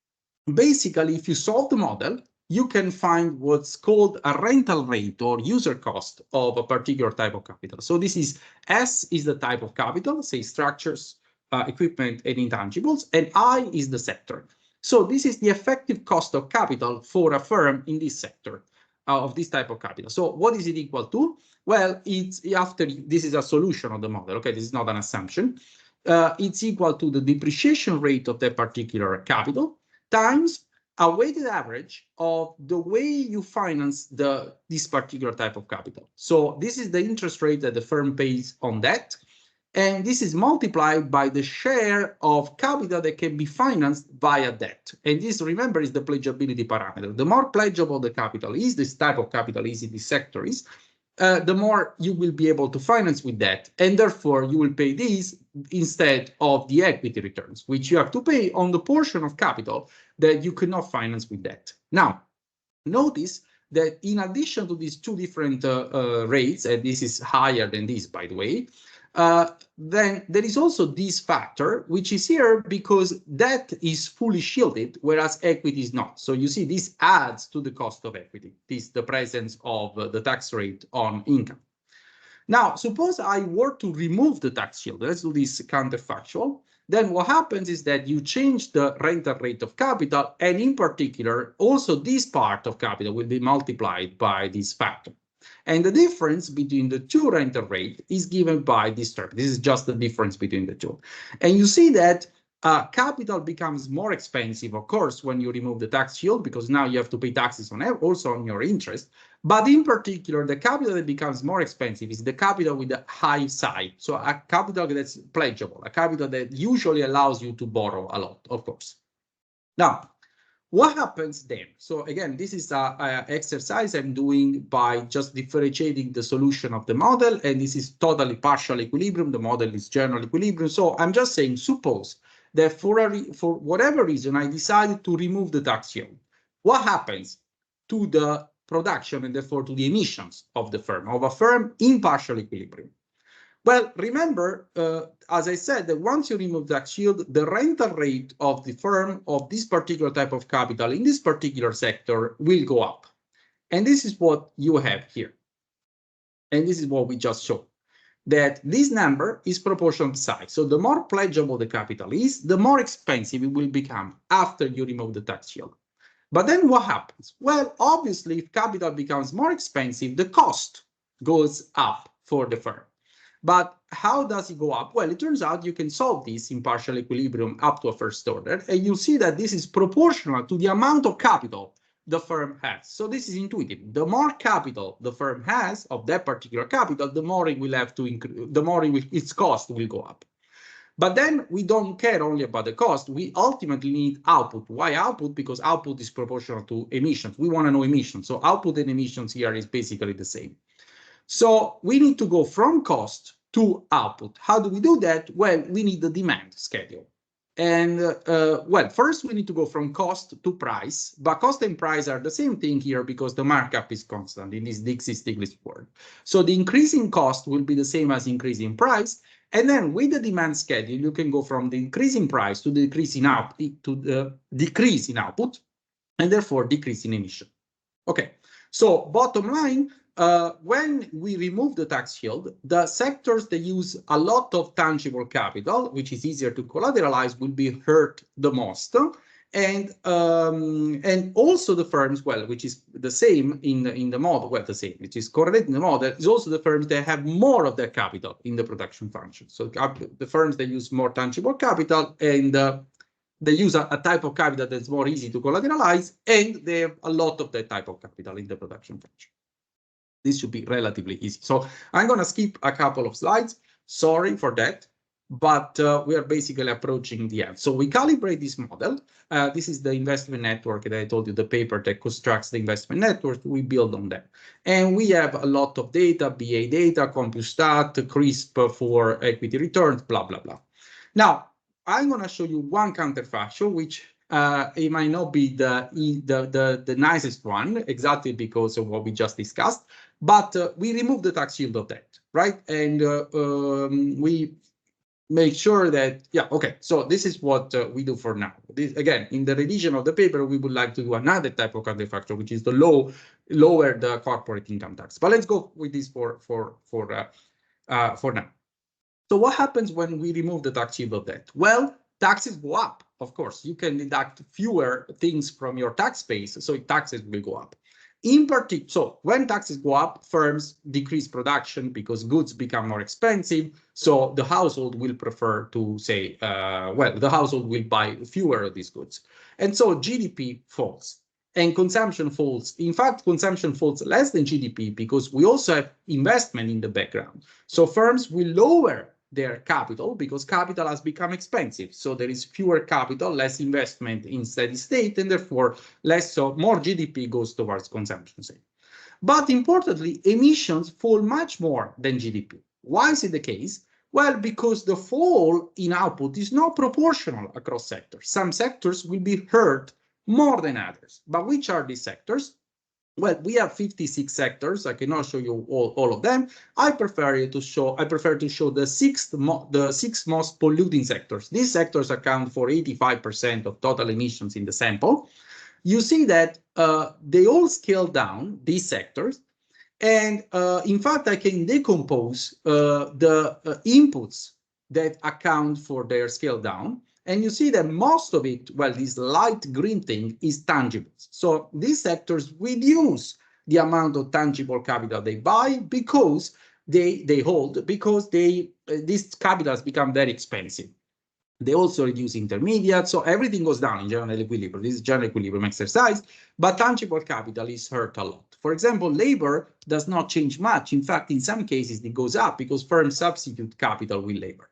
basically, if you solve the model, you can find what's called a rental rate or user cost of a particular type of capital. So this is S is the type of capital, say structures, equipment, and intangibles, and I is the sector. So this is the effective cost of capital for a firm in this sector of this type of capital. So what is it equal to? Well, it's after this is a solution of the model. Okay, this is not an assumption. It's equal to the depreciation rate of that particular capital times a weighted average of the way you finance this particular type of capital. So this is the interest rate that the firm pays on debt, and this is multiplied by the share of capital that can be financed via debt. And this, remember, is the pledgeability parameter. The more pledgeable the capital is, this type of capital is in this sector is, the more you will be able to finance with debt, and therefore you will pay these instead of the equity returns, which you have to pay on the portion of capital that you cannot finance with debt. Now, notice that in addition to these two different rates, and this is higher than this, by the way, then there is also this factor, which is here because debt is fully shielded, whereas equity is not. So you see, this adds to the cost of equity, the presence of the tax rate on income. Now, suppose I were to remove the tax shield. Let's do this counterfactual. Then what happens is that you change the rental rate of capital, and in particular, also this part of capital will be multiplied by this factor. And the difference between the two rental rate is given by this term. This is just the difference between the two. And you see that capital becomes more expensive, of course, when you remove the tax shield, because now you have to pay taxes on also on your interest. But in particular, the capital that becomes more expensive is the capital with the high side. So a capital that's pledgeable, a capital that usually allows you to borrow a lot, of course. Now, what happens then? So again, this is an exercise I'm doing by just differentiating the solution of the model, and this is totally partial equilibrium. The model is general equilibrium. So I'm just saying, suppose that for whatever reason, I decided to remove the tax shield. What happens to the production and therefore to the emissions of the firm, of a firm in partial equilibrium? Well, remember, as I said, that once you remove the tax shield, the rental rate of the firm of this particular type of capital in this particular sector will go up. And this is what you have here. And this is what we just showed, that this number is proportional to size. So the more pledgeable the capital is, the more expensive it will become after you remove the tax shield. But then what happens? Well, obviously, if capital becomes more expensive, the cost goes up for the firm. But how does it go up? Well, it turns out you can solve this in partial equilibrium up to a first order, and you'll see that this is proportional to the amount of capital the firm has. So this is intuitive. The more capital the firm has of that particular capital, the more it will have to increase, the more its cost will go up. But then we don't care only about the cost. We ultimately need output. Why output? Because output is proportional to emissions. We want to know emissions. So output and emissions here is basically the same. So we need to go from cost to output. How do we do that? Well, we need the demand schedule. And well, first we need to go from cost to price, but cost and price are the same thing here because the markup is constant in this Dixie-Stiglitz world. So the increase in cost will be the same as increase in price. And then with the demand schedule, you can go from the increase in price to the decrease in output, to the decrease in output, and therefore decrease in emission. Okay, so bottom line, when we remove the tax shield, the sectors that use a lot of tangible capital, which is easier to collateralize, will be hurt the most. And also the firms, well, which is the same in the model, well, the same, which is correlated in the model, is also the firms that have more of their capital in the production function. So the firms that use more tangible capital and they use a type of capital that's more easy to collateralize, and they have a lot of that type of capital in the production function. This should be relatively easy. So I'm going to skip a couple of slides. Sorry for that, but we are basically approaching the end. So we calibrate this model. This is the investment network that I told you, the paper that constructs the investment network. We build on that. And we have a lot of data, BA data, CompuStat, CRISP for equity returns, blah, blah, blah. Now, I'm going to show you one counterfactual, which it might not be the nicest one, exactly because of what we just discussed, but we remove the tax shield of that, right? And we make sure that, yeah, okay, so this is what we do for now. This, again, in the revision of the paper, we would like to do another type of counterfactual, which is the lower the corporate income tax. But let's go with this for now. So what happens when we remove the tax shield of debt? Well, taxes go up. Of course, you can deduct fewer things from your tax base, so taxes will go up. In particular, so when taxes go up, firms decrease production because goods become more expensive. So the household will prefer to say, well, the household will buy fewer of these goods. And so GDP falls and consumption falls. In fact, consumption falls less than GDP because we also have investment in the background. So firms will lower their capital because capital has become expensive. So there is fewer capital, less investment in steady state, and therefore more GDP goes towards consumption. But importantly, emissions fall much more than GDP. Why is it the case? Well, because the fall in output is not proportional across sectors. Some sectors will be hurt more than others. But which are these sectors? Well, we have 56 sectors. I cannot show you all of them. I prefer to show the six most polluting sectors. These sectors account for 85% of total emissions in the sample. You see that they all scale down, these sectors. And in fact, I can decompose the inputs that account for their scale down. And you see that most of it, well, this light green thing is tangible. So these sectors reduce the amount of tangible capital they buy because they hold, because these capitals become very expensive. They also reduce intermediate, so everything goes down in general equilibrium. This is general equilibrium exercise, but tangible capital is hurt a lot. For example, labor does not change much. In fact, in some cases, it goes up because firms substitute capital with labor.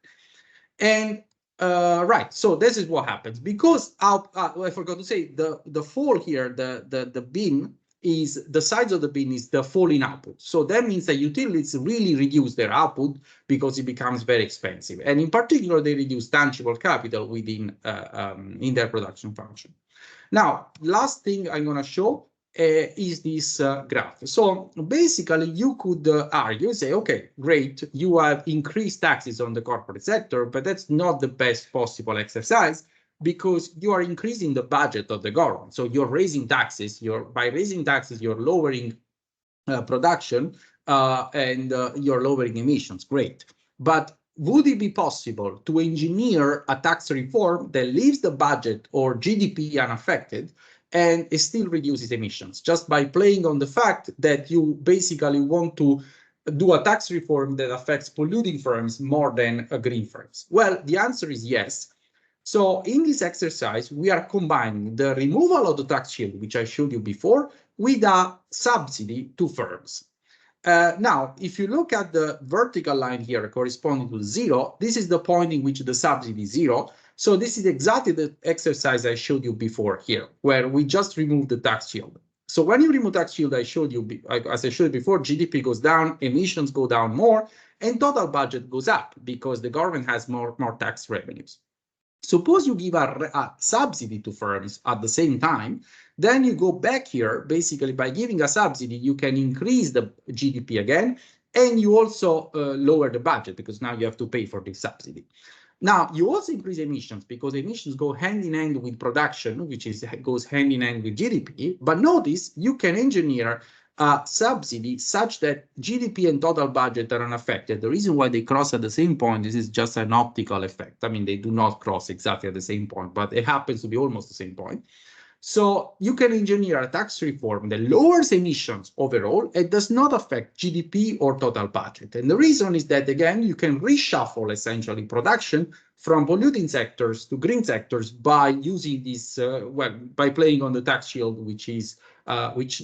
And right, so this is what happens because I forgot to say the fall here, the bin is the size of the bin is the fall in output. So that means that utilities really reduce their output because it becomes very expensive, and in particular they reduce tangible capital within in their production function. Now, last thing I'm going to show is this graph. So basically, you could argue, say, okay, great, you have increased taxes on the corporate sector, but that's not the best possible exercise because you are increasing the budget of the government. So you're raising taxes. By raising taxes, you're lowering production and you're lowering emissions. Great. But would it be possible to engineer a tax reform that leaves the budget or GDP unaffected and it still reduces emissions just by playing on the fact that you basically want to do a tax reform that affects polluting firms more than green firms? Well, the answer is yes. So in this exercise, we are combining the removal of the tax shield, which I showed you before, with a subsidy to firms. Now, if you look at the vertical line here corresponding to 0, this is the point in which the subsidy is 0. So this is exactly the exercise I showed you before here, where we just removed the tax shield. So when you remove tax shield, I showed you, as I showed before, GDP goes down, emissions go down more, and total budget goes up because the government has more tax revenues. Suppose you give a subsidy to firms at the same time, then you go back here, basically by giving a subsidy, you can increase the GDP again, and you also lower the budget because now you have to pay for this subsidy. Now, you also increase emissions because emissions go hand in hand with production, which goes hand in hand with GDP. But notice you can engineer a subsidy such that GDP and total budget are unaffected. The reason why they cross at the same point, this is just an optical effect. I mean, they do not cross exactly at the same point, but it happens to be almost the same point. So you can engineer a tax reform that lowers emissions overall and does not affect GDP or total budget. And the reason is that, again, you can reshuffle essentially production from polluting sectors to green sectors by using this, by playing on the tax shield, which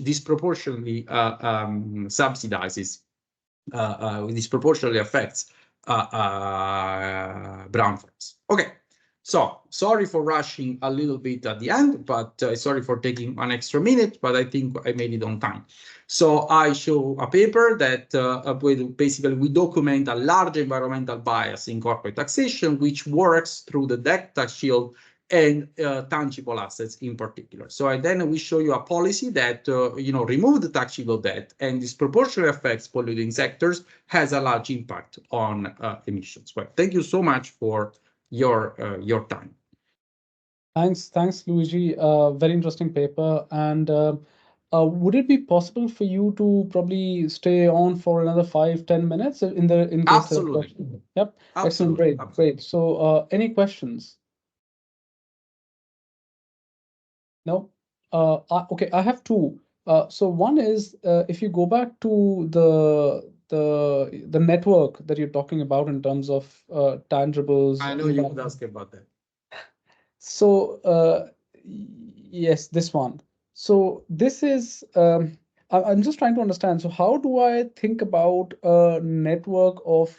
disproportionately subsidizes, disproportionately affects brown firms. Okay. So sorry for rushing a little bit at the end, but sorry for taking an extra minute, but I think I made it on time. So I show a paper that basically we document a large environmental bias in corporate taxation, which works through the debt tax shield and tangible assets in particular. So then we show you a policy that remove the tax shield of debt and disproportionately affects polluting sectors, has a large impact on emissions. Well, thank you so much for your time. Thanks, Luigi. Very interesting paper. And would it be possible for you to probably stay on for another 5-10 minutes in case Absolutely. Yep. Absolutely. Excellent. Great. So any questions? No? Okay, I have two. So one is if you go back to the network that you're talking about in terms of tangibles. I know you would ask about that. So yes, this one. So this is I'm just trying to understand. So how do I think about a network of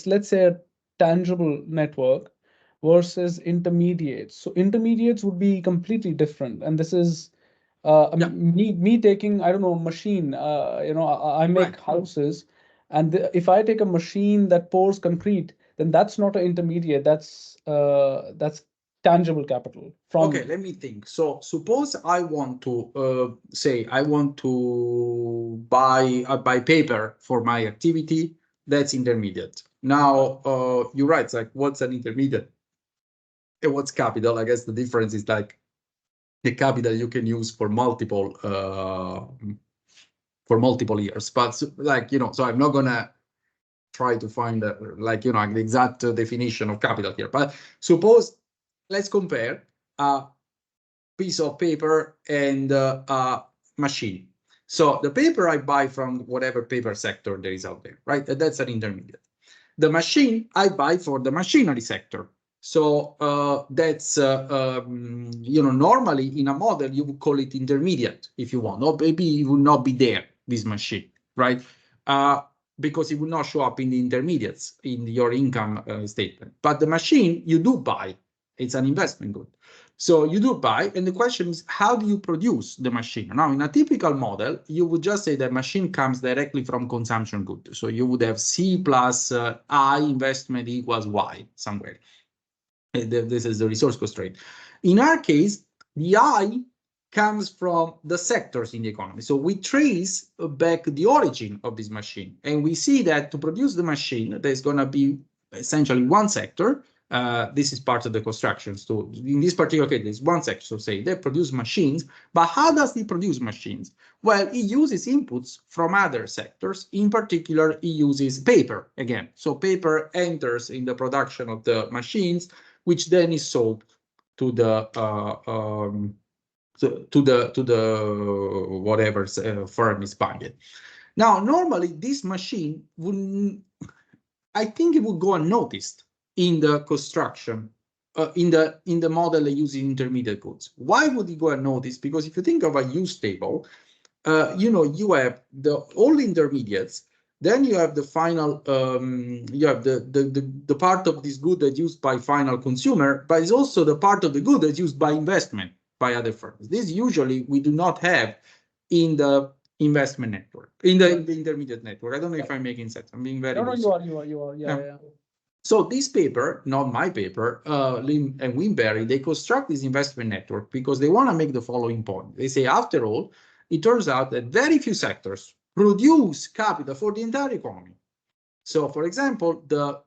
let's say a tangible network versus intermediates? So intermediates would be completely different, and this is me taking, I don't know, a machine. I make houses, and if I take a machine that pours concrete, then that's not an intermediate. That's tangible capital. Okay, let me think. So suppose I want to say I want to buy paper for my activity. That's intermediate. Now you're right. It's like, what's an intermediate and what's capital? I guess the difference is like the capital you can use for multiple years. But so I'm not gonna try to find the exact definition of capital here. But suppose, let's compare a piece of paper and a machine. So the paper I buy from whatever paper sector there is out there, right? That's an intermediate. The machine I buy for the machinery sector. So that's, normally in a model, you would call it intermediate if you want, or maybe it would not be there, this machine, right? Because it would not show up in the intermediates in your income statement. But the machine you do buy, it's an investment good. So you do buy, and the question is, how do you produce the machine? Now, in a typical model, you would just say the machine comes directly from consumption good. So you would have C plus I investment equals Y somewhere. This is the resource constraint. In our case, the I comes from the sectors in the economy. So we trace back the origin of this machine, and we see that to produce the machine, there's going to be essentially one sector. This is part of the construction. So in this particular case, there's one sector. So say they produce machines, but how does it produce machines? Well, it uses inputs from other sectors. In particular, it uses paper again. So paper enters in the production of the machines, which then is sold to the whatever firm is buying it. Now, normally this machine I think it would go unnoticed in the construction, in the model using intermediate goods. Why would it go unnoticed? Because if you think of a use table, you have all the intermediates. Then you have the final, you have the part of this good that's used by final consumer, but it's also the part of the good that's used by investment by other firms. This usually we do not have in the investment network, in the intermediate network. I don't know if I'm making sense. I'm being very No, lucid. you are. Yeah. So this paper, not my paper, Lim and Winberry, they construct this investment network because they want to make the following point. They say, after all, it turns out that very few sectors produce capital for the entire economy. So, for example, the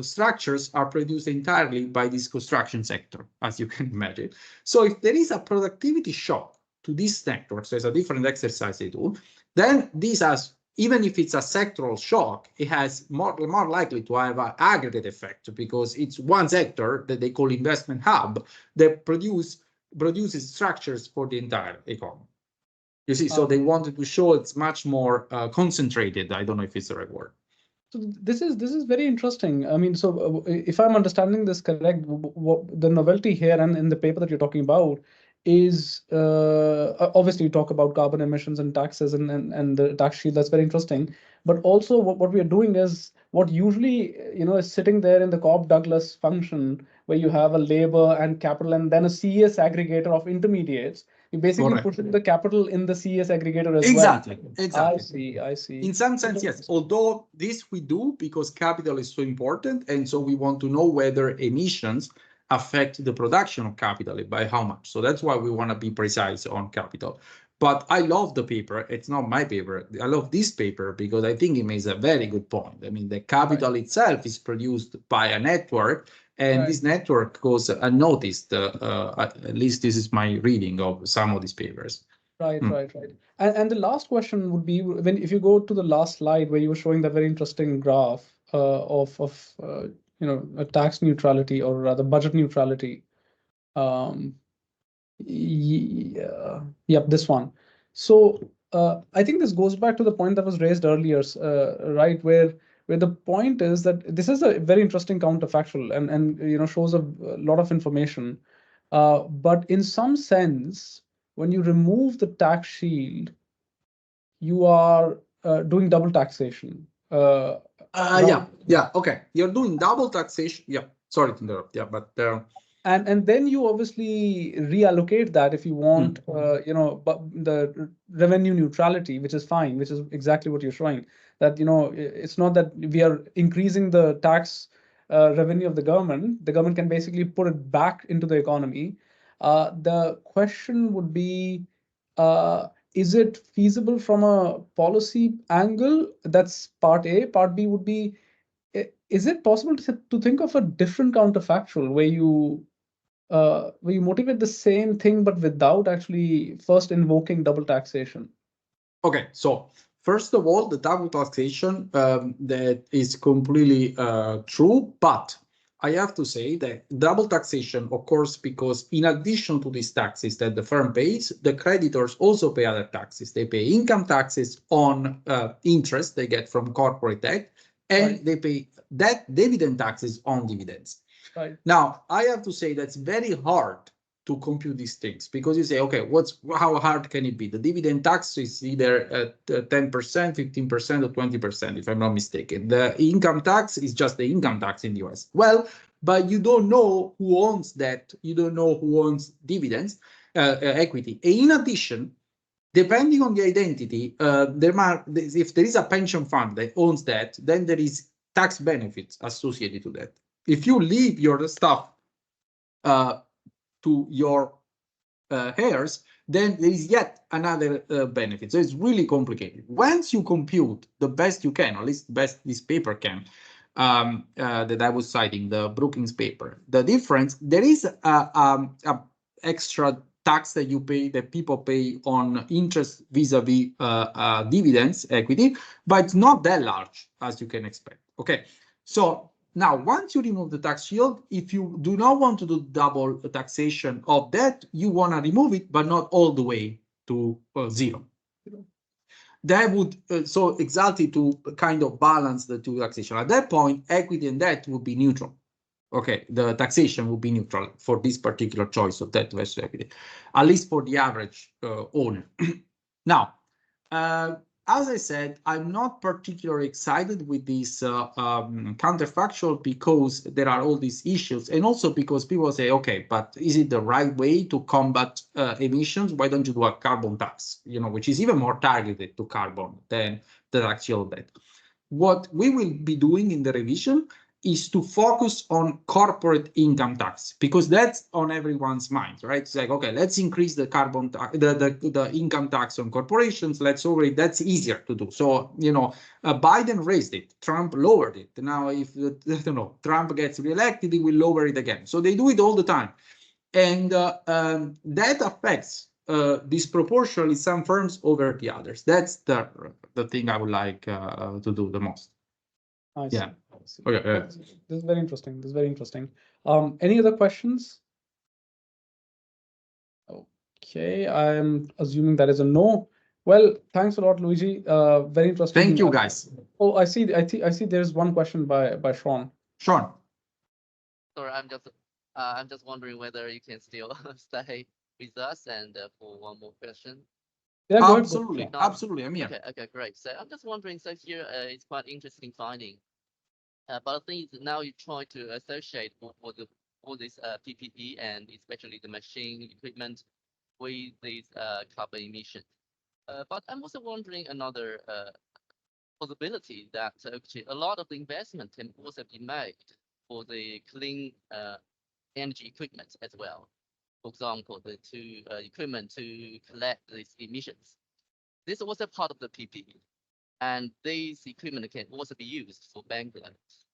structures are produced entirely by this construction sector, as you can imagine. So if there is a productivity shock to these networks, there's a different exercise they do, then this has, even if it's a sectoral shock, it has more likely to have an aggregate effect, because it's one sector that they call investment hub that produces structures for the entire economy. You see, so they wanted to show it's much more concentrated. I don't know if it's the right word. So this is very interesting. I mean, so if I'm understanding this correct, the novelty here and in the paper that you're talking about is obviously you talk about carbon emissions and taxes and the tax shield. That's very interesting. But also what we are doing is what usually is sitting there in the Cobb-Douglas function, where you have a labor and capital and then a CES aggregator of intermediates. You basically put the capital in the CES aggregator as well. Exactly. I see. In some sense, yes. Although this we do because capital is so important, and so we want to know whether emissions affect the production of capital, by how much. So that's why we want to be precise on capital. But I love the paper. It's not my paper. I love this paper because I think it makes a very good point. I mean, the capital itself is produced by a network, and this network goes unnoticed. At least this is my reading of some of these papers. Right. And the last question would be, if you go to the last slide where you were showing that very interesting graph of a tax neutrality, or rather budget neutrality. Yep, this one. So I think this goes back to the point that was raised earlier, right, where the point is that this is a very interesting counterfactual and shows a lot of information. But in some sense, when you remove the tax shield, you are doing double taxation. Okay. You're doing double taxation. Yeah. Sorry to interrupt. Yeah, but and then you obviously reallocate that if you want, but the revenue neutrality, which is fine, which is exactly what you're showing. That it's not that we are increasing the tax revenue of the government. The government can basically put it back into the economy. The question would be, is it feasible from a policy angle? That's part A. Part B would be, is it possible to think of a different counterfactual where you motivate the same thing but without actually first invoking double taxation? Okay, so first of all, the double taxation, that is completely true, but I have to say that double taxation, of course, because in addition to these taxes that the firm pays, the creditors also pay other taxes. They pay income taxes on interest they get from corporate debt, and they pay dividend taxes on dividends. Right. Now, I have to say that's very hard to compute these things, because you say, okay, how hard can it be? The dividend tax is either at 10%, 15%, or 20%, if I'm not mistaken. The income tax is just the income tax in the US. Well, but you don't know who owns that. You don't know who owns dividends, equity. And in addition, depending on the identity, if there is a pension fund that owns that, then there is tax benefits associated to that. If you leave your stuff to your heirs, then there is yet another benefit. So it's really complicated. Once you compute the best you can, or at least best this paper can, that I was citing, the Brookings paper, the difference, there is a extra tax that you pay, that people pay on interest vis-a-vis dividends, equity, but it's not that large as you can expect. Okay, so now, once you remove the tax shield, if you do not want to do double taxation of that, you want to remove it, but not all the way to zero. That would, so exactly to kind of balance the two taxation. At that point, equity and debt would be neutral. Okay, the taxation would be neutral for this particular choice of debt versus equity, at least for the average owner. Now, as I said, I'm not particularly excited with this counterfactual because there are all these issues, and also because people say, okay, but is it the right way to combat emissions? Why don't you do a carbon tax? You know, which is even more targeted to carbon than the actual debt. What we will be doing in the revision is to focus on corporate income tax, because that's on everyone's mind, right? It's like, okay, let's increase the carbon the income tax on corporations. That's easier to do. So, you know, Biden raised it, Trump lowered it. Now, if Trump gets reelected, he will lower it again. So they do it all the time, and that affects disproportionately some firms over the others. That's the thing I would like to do the most. I see. Yeah. I see. Okay. This is very interesting. This is very interesting. Any other questions? Okay, I'm assuming that is a no. Well, thanks a lot, Luigi. Very interesting. Thank you, guys. Oh, I see. I see. There's one question by Sean. Sean. Sorry, I'm just wondering whether you can still stay with us and for one more question. Yeah, go ahead, Absolutely, go. absolutely. I'm here. Okay, great. So I'm just wondering, so here it's quite interesting finding. But the thing is now you try to associate all this PPE and especially the machine equipment with these carbon emissions. But I'm also wondering another possibility that actually a lot of the investment can also be made for the clean energy equipment as well. For example, the equipment to collect these emissions. This is also part of the PPE, and these equipment can also be used for bank loans.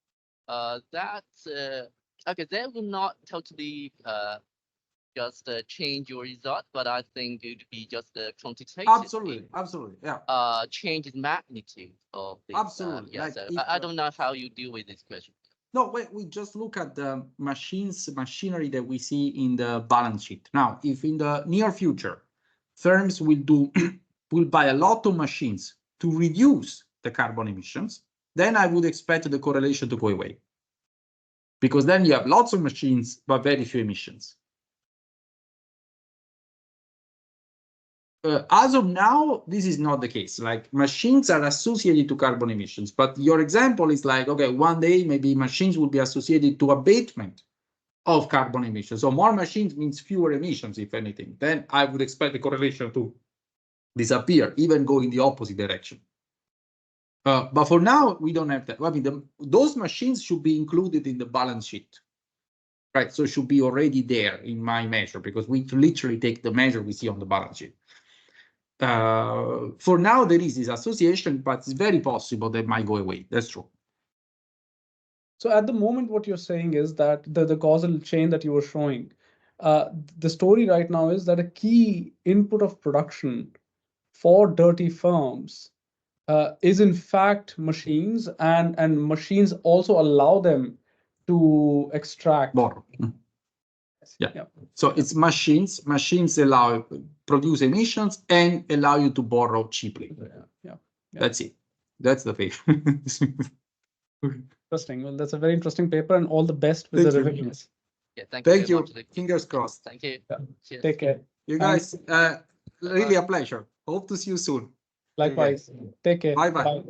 Okay, that will not totally just change your result, but I think it would be just quantitative. Absolutely, yeah. Change in magnitude of this. Absolutely. Yeah, Like so if, I don't know how you deal with this question. No, we just look at the machinery that we see in the balance sheet. Now, if in the near future, firms will buy a lot of machines to reduce the carbon emissions, then I would expect the correlation to go away. Because then you have lots of machines, but very few emissions. As of now, this is not the case. Like, machines are associated to carbon emissions, but your example is like, okay, one day maybe machines will be associated to abatement of carbon emissions. So more machines means fewer emissions, if anything. Then I would expect the correlation to disappear, even go in the opposite direction. But for now, we don't have that. I mean, those machines should be included in the balance sheet, right? So it should be already there in my measure, because we literally take the measure we see on the balance sheet. For now, there is this association, but it's very possible that might go away. That's true. So at the moment, what you're saying is that the causal chain that you were showing, the story right now is that a key input of production for dirty firms is in fact machines, and machines also allow them to extract. Borrow. Yeah. So it's machines. Machines produce emissions and allow you to borrow cheaply. Yeah. That's it. That's the thing. Interesting. Well, that's a very interesting paper, and all the best with the revisions. Yeah, thank you. very much. Fingers crossed. Thank you. Yeah. Cheers. Take care. You guys, really a pleasure. Hope to see you soon. Likewise. Take care. Bye-bye. Bye.